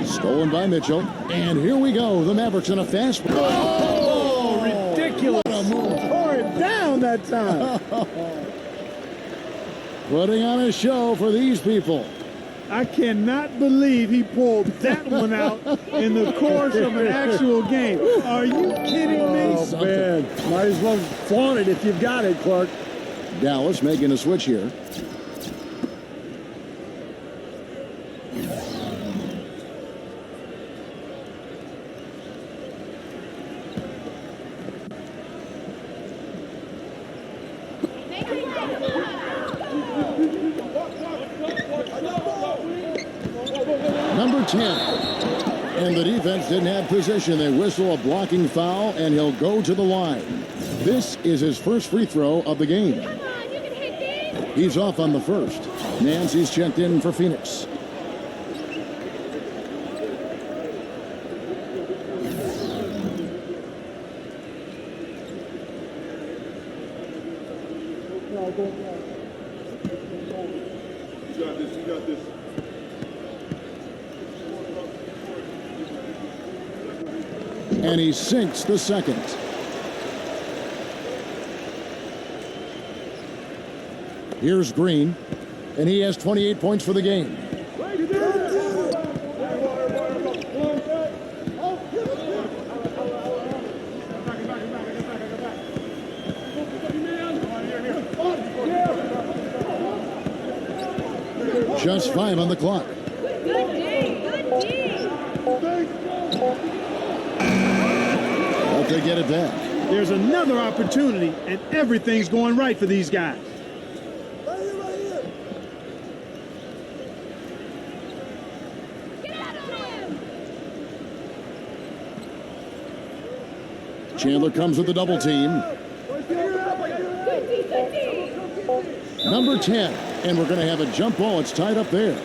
Stolen by Mitchell. And here we go. The Mavericks in a fast break. Oh, ridiculous. What a move. Tore it down that time. Putting on a show for these people. I cannot believe he pulled that one out in the course of an actual game. Are you kidding me? Oh, man. Might as well flaunt it if you've got it, Clark. Dallas making a switch here. Number 10. And the defense didn't have position. They whistle a blocking foul, and he'll go to the line. This is his first free throw of the game. He's off on the first. Nancy's checked in for Phoenix. And he sinks the second. Here's Green, and he has 28 points for the game. Just 5 on the clock. Good D. But they get it back. There's another opportunity, and everything's going right for these guys. Chandler comes with the double team. Number 10. And we're going to have a jump ball. It's tied up there.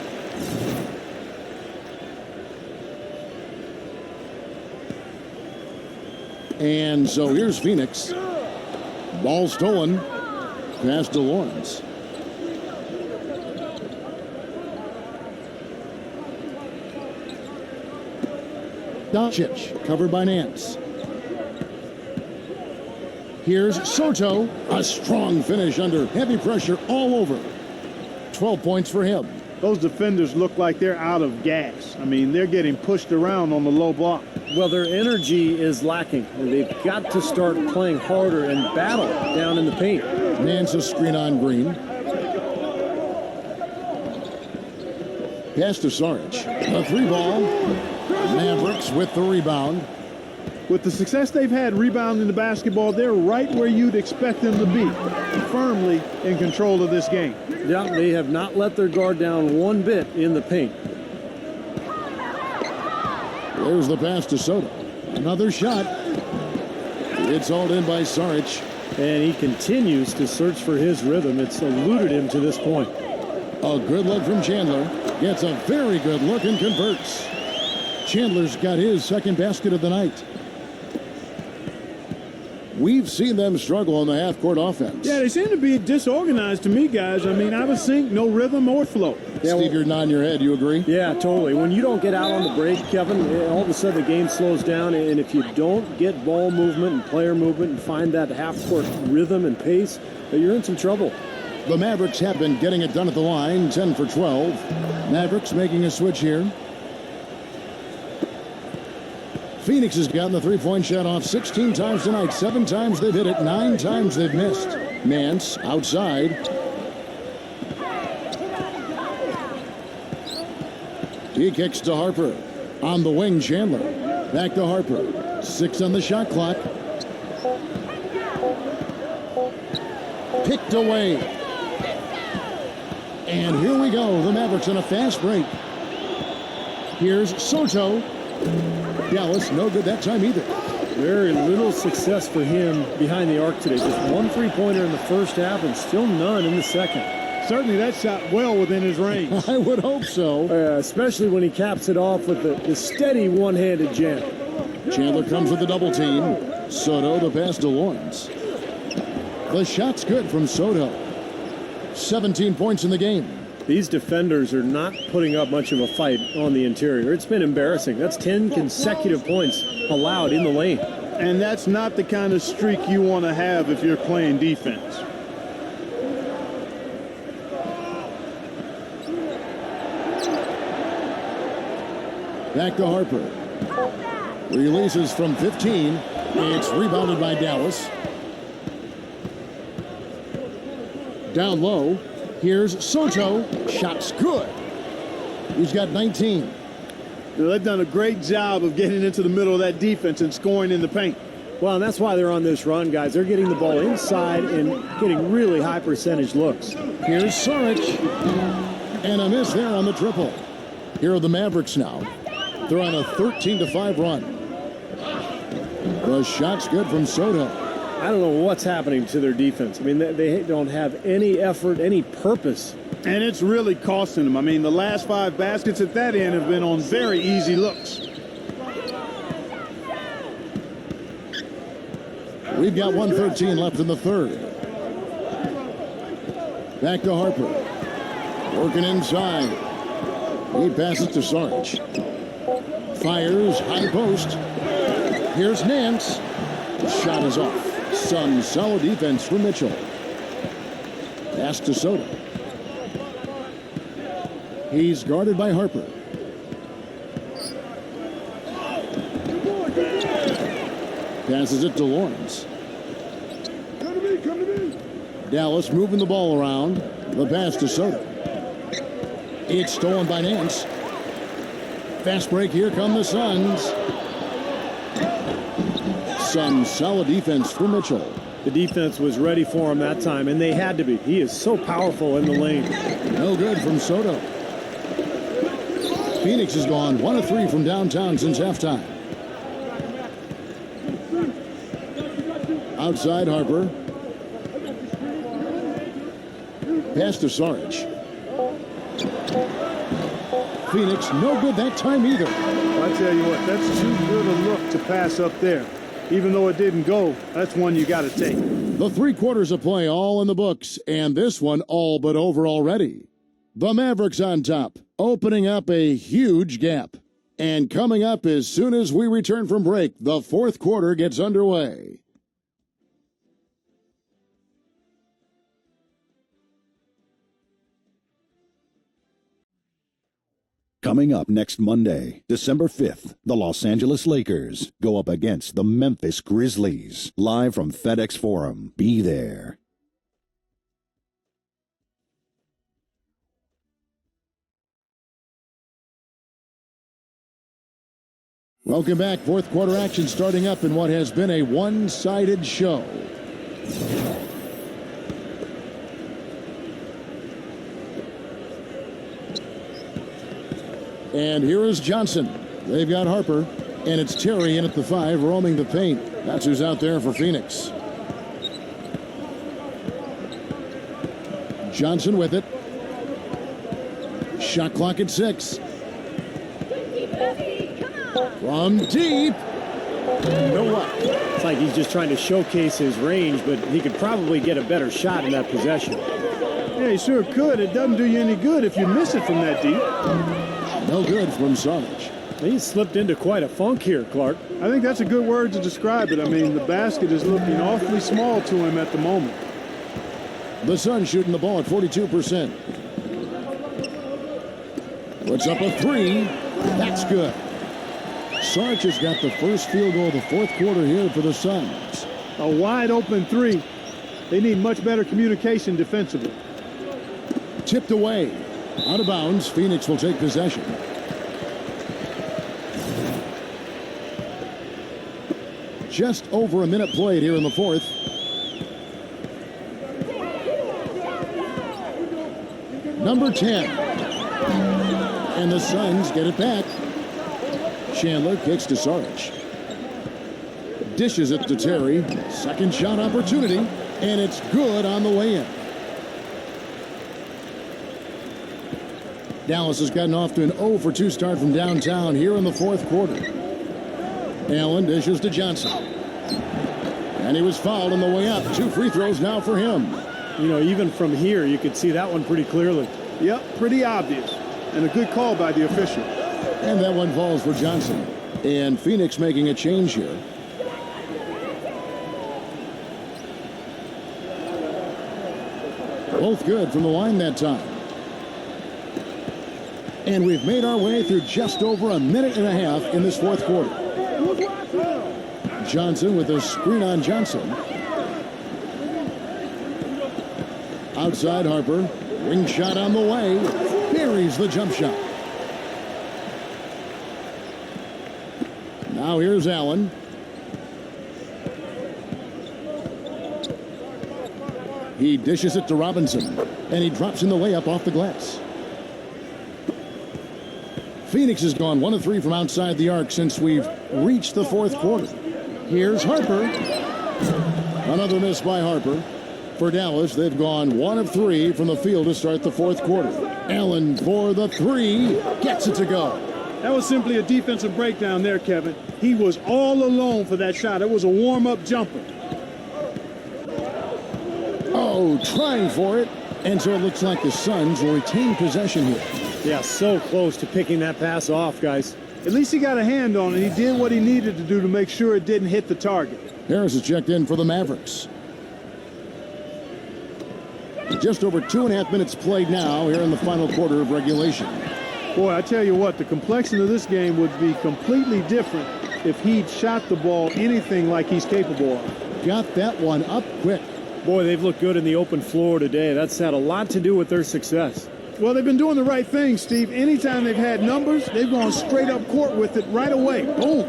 And so here's Phoenix. Ball stolen. Pass to Lawrence. Doncic covered by Nance. Here's Soto. A strong finish under heavy pressure all over. 12 points for him. Those defenders look like they're out of gas. I mean, they're getting pushed around on the low block. Well, their energy is lacking. They've got to start playing harder and battle down in the paint. Nance's screen on Green. Pass to Saric. The 3-ball. Mavericks with the rebound. With the success they've had rebounding the basketball, they're right where you'd expect them to be, firmly in control of this game. Yeah, they have not let their guard down one bit in the paint. There's the pass to Soto. Another shot. It's hauled in by Saric. And he continues to search for his rhythm. It's eluded him to this point. A good look from Chandler. Gets a very good look and converts. Chandler's got his second basket of the night. We've seen them struggle on the half-court offense. Yeah, they seem to be disorganized to me, guys. I mean, out of sync, no rhythm or flow. Yeah, Steve, you're nodding your head. You agree? Yeah, totally. When you don't get out on the break, Kevin, all of a sudden the game slows down. And if you don't get ball movement and player movement and find that half-court rhythm and pace, you're in some trouble. The Mavericks have been getting it done at the line, 10 for 12. Mavericks making a switch here. Phoenix has gotten the three-point shot off 16 times tonight. 7 times they've hit it, 9 times they've missed. Nance outside. He kicks to Harper. On the wing, Chandler. Back to Harper. 6 on the shot clock. Picked away. And here we go. The Mavericks on a fast break. Here's Soto. Dallas, no good that time either. Very little success for him behind the arc today. Just 1 3-pointer in the first half and still none in the second. Certainly that shot well within his range. I would hope so. Especially when he caps it off with the steady one-handed jam. Chandler comes with the double team. Soto, the pass to Lawrence. The shot's good from Soto. 17 points in the game. These defenders are not putting up much of a fight on the interior. It's been embarrassing. That's 10 consecutive points allowed in the lane. And that's not the kind of streak you want to have if you're playing defense. Back to Harper. Releases from 15. It's rebounded by Dallas. Down low. Here's Soto. Shot's good. He's got 19. They've done a great job of getting into the middle of that defense and scoring in the paint. Well, and that's why they're on this run, guys. They're getting the ball inside and getting really high percentage looks. Here's Saric. And a miss there on the triple. Here are the Mavericks now. They're on a 13-5 run. The shot's good from Soto. I don't know what's happening to their defense. I mean, they don't have any effort, any purpose. And it's really costing them. I mean, the last 5 baskets at that end have been on very easy looks. We've got 1:13 left in the third. Back to Harper. Working inside. He passes to Sarge. Fires, high post. Here's Nance. Shot is off. Some solid defense for Mitchell. Pass to Soto. He's guarded by Harper. Passes it to Lawrence. Dallas moving the ball around. The pass to Soto. It's stolen by Nance. Fast break. Here come the Suns. Some solid defense for Mitchell. The defense was ready for him that time, and they had to be. He is so powerful in the lane. No good from Soto. Phoenix has gone 1 of 3 from downtown since halftime. Outside Harper. Pass to Sarge. Phoenix, no good that time either. I tell you what, that's too good a look to pass up there. Even though it didn't go, that's one you got to take. The 3 quarters of play all in the books, and this one all but over already. The Mavericks on top, opening up a huge gap. And coming up as soon as we return from break, the 4th quarter gets underway. Coming up next Monday, December 5th, the Los Angeles Lakers go up against the Memphis Grizzlies. Live from FedEx Forum. Be there. Welcome back. 4th quarter action starting up in what has been a one-sided show. And here is Johnson. They've got Harper, and it's Terry in at the 5, roaming the paint. That's who's out there for Phoenix. Johnson with it. Shot clock at 6. From deep. No luck. It's like he's just trying to showcase his range, but he could probably get a better shot in that possession. Yeah, he sure could. It doesn't do you any good if you miss it from that deep. No good from Sarge. He slipped into quite a funk here, Clark. I think that's a good word to describe it. I mean, the basket is looking awfully small to him at the moment. The Suns shooting the ball at 42%. Puts up a 3. That's good. Sarge has got the first field goal of the 4th quarter here for the Suns. A wide open 3. They need much better communication defensively. Tipped away. Out of bounds. Phoenix will take possession. Just over a minute played here in the 4th. Number 10. And the Suns get it back. Chandler kicks to Sarge. Dishes it to Terry. Second shot opportunity. And it's good on the way in. Dallas has gotten off to an 0 for 2 start from downtown here in the 4th quarter. Allen dishes to Johnson. And he was fouled on the way up. 2 free throws now for him. You know, even from here, you could see that one pretty clearly. Yep, pretty obvious. And a good call by the official. And that one falls for Johnson. And Phoenix making a change here. Both good from the line that time. And we've made our way through just over a minute and a half in this fourth quarter. Johnson with a screen on Johnson. Outside Harper. Ring shot on the way. Buries the jump shot. Now here's Allen. He dishes it to Robinson. And he drops in the layup off the glass. Phoenix has gone 1 of 3 from outside the arc since we've reached the fourth quarter. Here's Harper. Another miss by Harper. For Dallas, they've gone 1 of 3 from the field to start the fourth quarter. Allen for the 3. Gets it to go. That was simply a defensive breakdown there, Kevin. He was all alone for that shot. It was a warm-up jumper. Oh, trying for it. And so it looks like the Suns will retain possession here. Yeah, so close to picking that pass off, guys. At least he got a hand on it. He did what he needed to do to make sure it didn't hit the target. Harris is checked in for the Mavericks. Just over 2.5 minutes played now here in the final quarter of regulation. Boy, I tell you what, the complexion of this game would be completely different if he'd shot the ball anything like he's capable of. Got that one up quick. Boy, they've looked good in the open floor today. That's had a lot to do with their success. Well, they've been doing the right thing, Steve. Anytime they've had numbers, they've gone straight up court with it right away. Boom.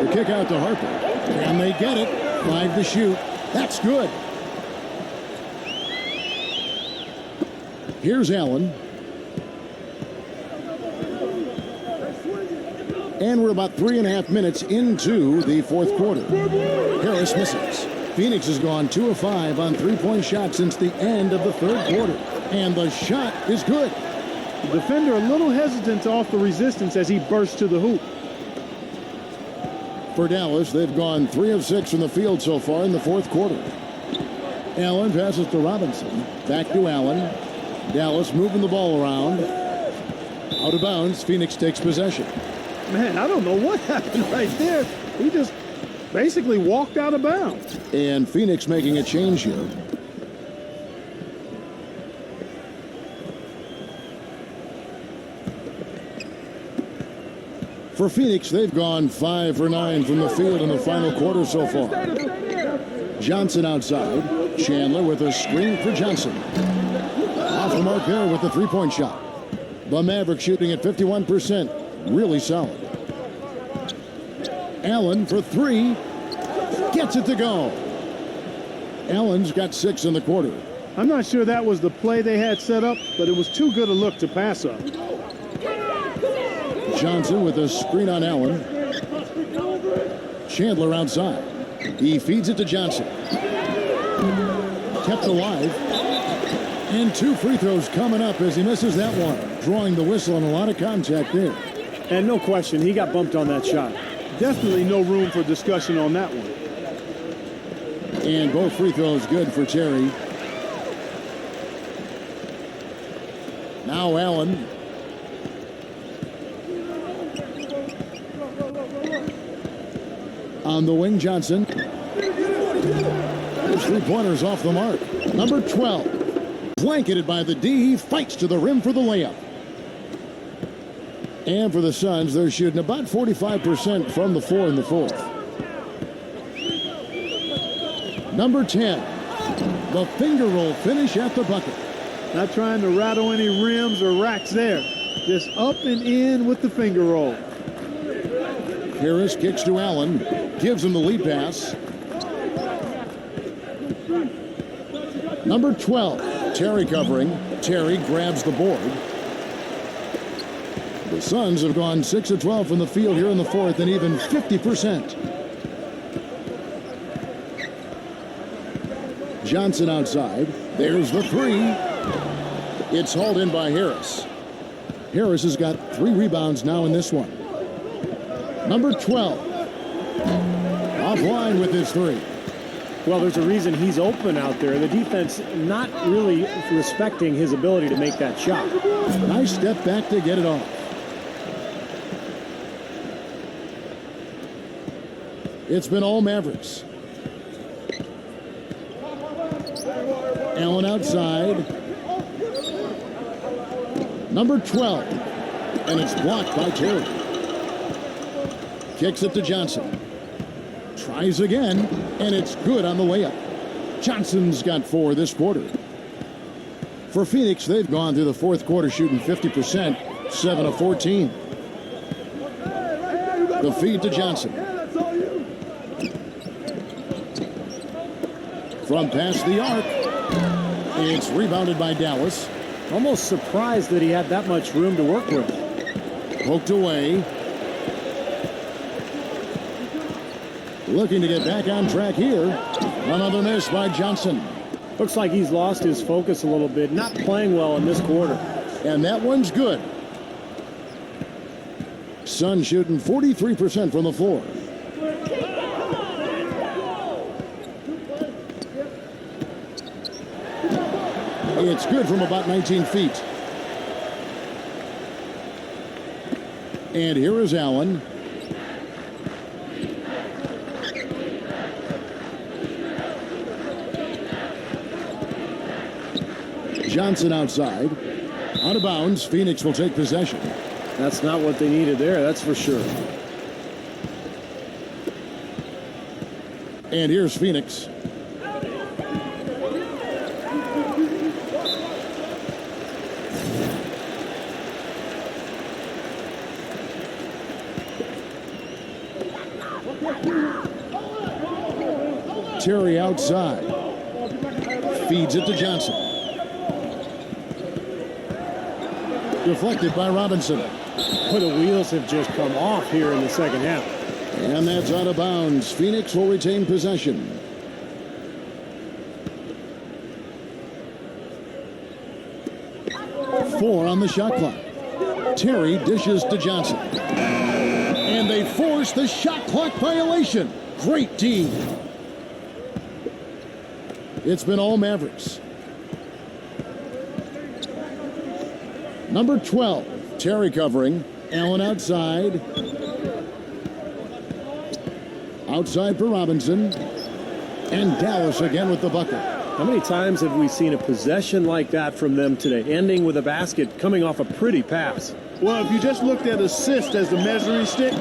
The kick out to Harper. And they get it. 5 to shoot. That's good. Here's Allen. And we're about 3.5 minutes into the fourth quarter. Harris misses. Phoenix has gone 2 of 5 on 3-point shots since the end of the third quarter. And the shot is good. The defender a little hesitant off the resistance as he bursts to the hoop. For Dallas, they've gone 3 of 6 from the field so far in the fourth quarter. Allen passes to Robinson. Back to Allen. Dallas moving the ball around. Out of bounds. Phoenix takes possession. Man, I don't know what happened right there. He just basically walked out of bounds. And Phoenix making a change here. For Phoenix, they've gone 5 for 9 from the field in the final quarter so far. Johnson outside. Chandler with a screen for Johnson. Off the mark there with the 3-point shot. The Mavericks shooting at 51%. Really solid. Allen for 3. Gets it to go. Allen's got 6 in the quarter. I'm not sure that was the play they had set up, but it was too good a look to pass up. Johnson with a screen on Allen. Chandler outside. He feeds it to Johnson. Kept alive. And 2 free throws coming up as he misses that one. Drawing the whistle and a lot of contact there. And no question, he got bumped on that shot. Definitely no room for discussion on that one. And both free throws good for Terry. Now Allen. On the wing, Johnson. Those 3-pointers off the mark. Number 12. Blanketed by the D. He fights to the rim for the layup. And for the Suns, they're shooting about 45% from the floor in the fourth. Number 10. The finger roll finish at the bucket. Not trying to rattle any rims or racks there. Just up and in with the finger roll. Harris kicks to Allen. Gives him the lead pass. Number 12. Terry covering. Terry grabs the board. The Suns have gone 6 of 12 from the field here in the fourth and even 50%. Johnson outside. There's the 3. It's hauled in by Harris. Harris has got 3 rebounds now in this one. Number 12. line with his three. Well, there's a reason he's open out there. The defense not really respecting his ability to make that shot. Nice step back to get it off. It's been all Mavericks. Allen outside. Number 12. And it's blocked by Terry. Kicks it to Johnson. Tries again, and it's good on the way up. Johnson's got 4 this quarter. For Phoenix, they've gone through the fourth quarter shooting 50%, 7 of 14. The feed to Johnson. From past the arc, it's rebounded by Dallas. Almost surprised that he had that much room to work with. Poked away. Looking to get back on track here. Another miss by Johnson. Looks like he's lost his focus a little bit. Not playing well in this quarter. And that one's good. Sun shooting 43% from the floor. It's good from about 19 feet. And here is Allen. Johnson outside. Out of bounds. Phoenix will take possession. That's not what they needed there, that's for sure. And here's Phoenix. Terry outside. Feeds it to Johnson. Deflected by Robinson. Boy, the wheels have just come off here in the second half. And that's out of bounds. Phoenix will retain possession. Four on the shot clock. Terry dishes to Johnson. And they force the shot clock violation. Great team. It's been all Mavericks. Number 12, Terry covering. Allen outside. Outside for Robinson. And Dallas again with the bucket. How many times have we seen a possession like that from them today, ending with a basket coming off a pretty pass? Well, if you just looked at assists as the measuring stick,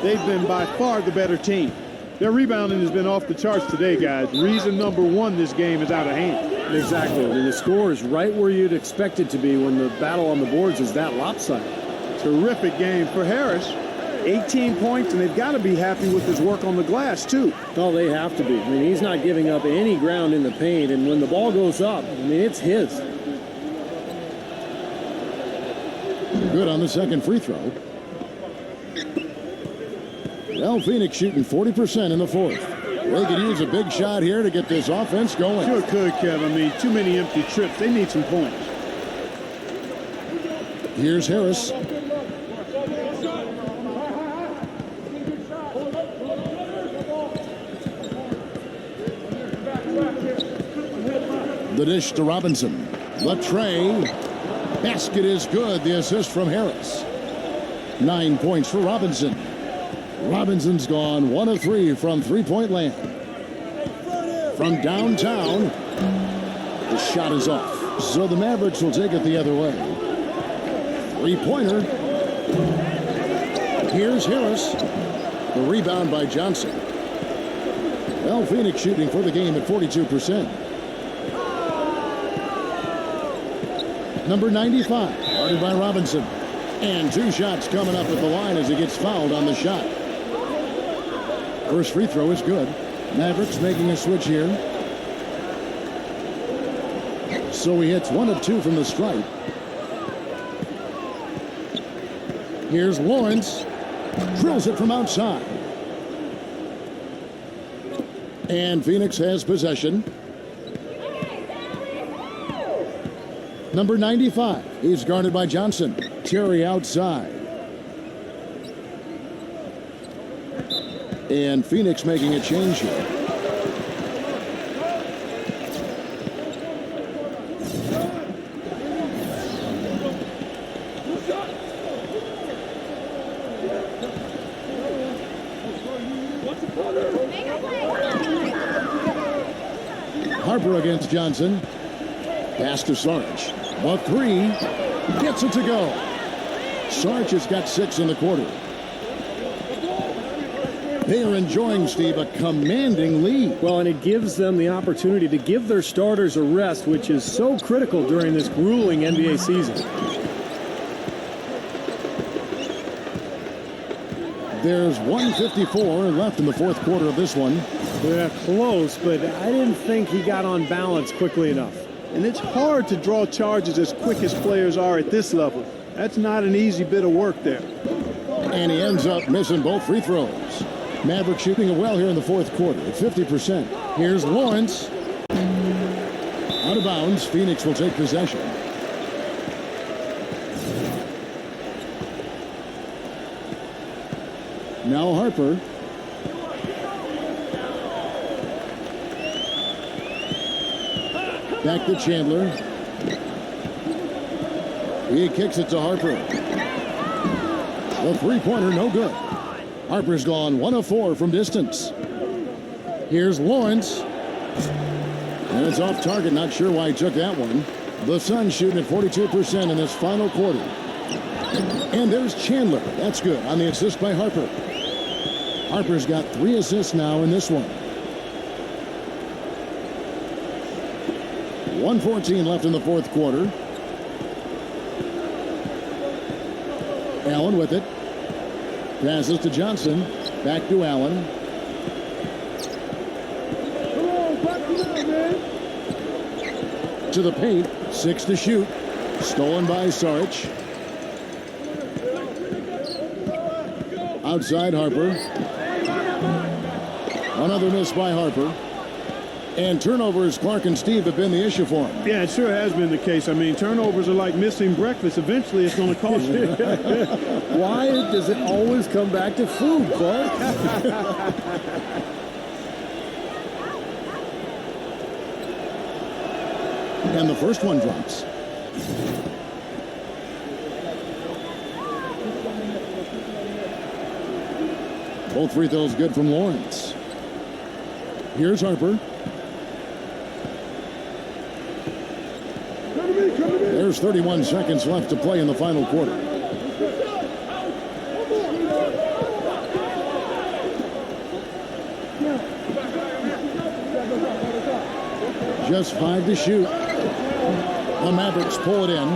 they've been by far the better team. Their rebounding has been off the charts today, guys. Reason number 1, this game is out of hand. Exactly. And the score is right where you'd expect it to be when the battle on the boards is that lopsided. Terrific game for Harris. 18 points, and they've got to be happy with his work on the glass, too. Oh, they have to be. I mean, he's not giving up any ground in the paint, and when the ball goes up, I mean, it's his. Good on the second free throw. Well, Phoenix shooting 40% in the fourth. They could use a big shot here to get this offense going. Sure could, Kevin. I mean, too many empty trips. They need some points. Here's Harris. The dish to Robinson. The tray. Basket is good. The assist from Harris. 9 points for Robinson. Robinson's gone 1 of 3 from three-point land. From downtown, the shot is off. So the Mavericks will take it the other way. Three-pointer. Here's Harris. The rebound by Johnson. Well, Phoenix shooting for the game at 42%. Number 95, guarded by Robinson. And 2 shots coming up at the line as he gets fouled on the shot. First free throw is good. Mavericks making a switch here. So he hits 1 of 2 from the stripe. Here's Lawrence. Drills it from outside. And Phoenix has possession. Number 95. He's guarded by And Phoenix making a change here. Harper against Johnson. Pass to Sarge. A three. Gets it to go. Sarge has got 6 in the quarter. They are enjoying, Steve, a commanding lead. Well, and it gives them the opportunity to give their starters a rest, which is so critical during this grueling NBA season. There's 1:54 left in the fourth quarter of this one. Yeah, close, but I didn't think he got on balance quickly enough. And it's hard to draw charges as quick as players are at this level. That's not an easy bit of work there. And he ends up missing both free throws. Maverick shooting it well here in the fourth quarter at 50%. Here's Lawrence. Out of bounds. Phoenix will take possession. Now Harper. Back to Chandler. He kicks it to Harper. The three-pointer, no good. Harper's gone 1 of 4 from distance. Here's Lawrence. And it's off target. Not sure why he took that one. The Suns shooting at 42% in this final quarter. And there's Chandler. That's good on the assist by Harper. Harper's got 3 assists now in this one. 1:14 left in the fourth quarter. Allen with it. Passes to Johnson. Back to Allen. To the paint. 6 to shoot. Stolen by Sarge. Outside Harper. Another miss by Harper. And turnovers, Clark and Steve, have been the issue for him. Yeah, it sure has been the case. I mean, turnovers are like missing breakfast. Eventually, it's going to cost you. Why does it always come back to food, Clark? And the first one drops. Both free throws good from Lawrence. Here's Harper. There's 31 seconds left to play in the final quarter. Just 5 to shoot. The Mavericks pull it in.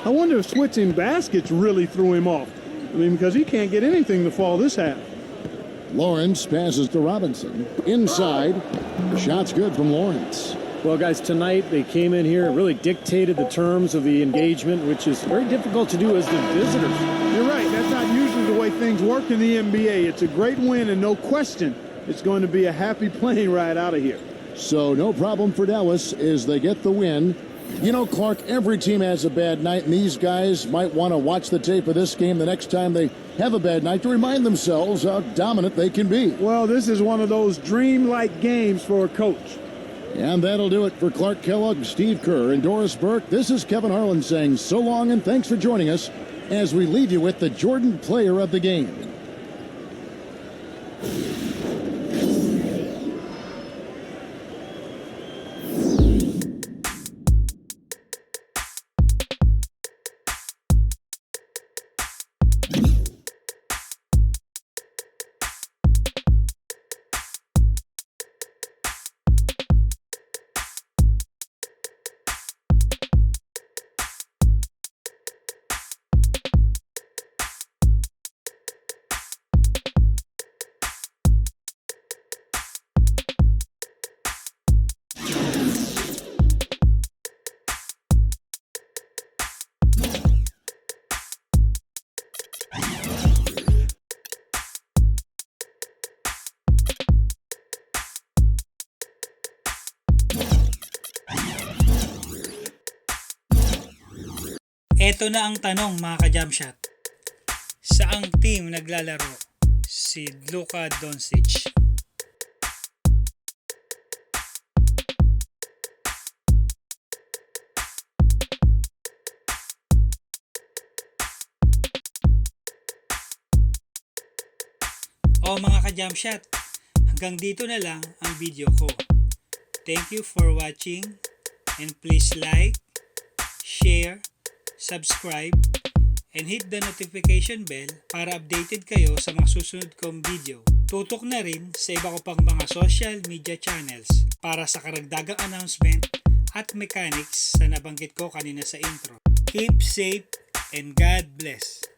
I wonder if switching baskets really threw him off. I mean, because he can't get anything to fall this half. Lawrence passes to Robinson. Inside. The shot's good from Lawrence. Well, guys, tonight they came in here and really dictated the terms of the engagement, which is very difficult to do as the visitors. You're right. That's not usually the way things work in the NBA. It's a great win, and no question, it's going to be a happy plane ride out of here. So no problem for Dallas as they get the win. You know, Clark, every team has a bad night, and these guys might want to watch the tape of this game the next time they have a bad night to remind themselves how dominant they can be. Well, this is one of those dream-like games for a coach. And that'll do it for Clark Kellogg, Steve Kerr, and Doris Burke. This is Kevin Harlan saying so long and thanks for joining us as we leave you with the Jordan Player of the Game. Eto na ang tanong mga ka-Jump Shot. Saang team naglalaro? si Luka Doncic. O mga ka-jump shot, hanggang dito na lang ang video ko. Thank you for watching and please like, share, subscribe, and hit the notification bell para updated kayo sa mga susunod kong video. Tutok na rin sa iba ko pang mga social media channels para sa karagdagang announcement at mechanics sa nabanggit ko kanina sa intro. Keep safe and God bless!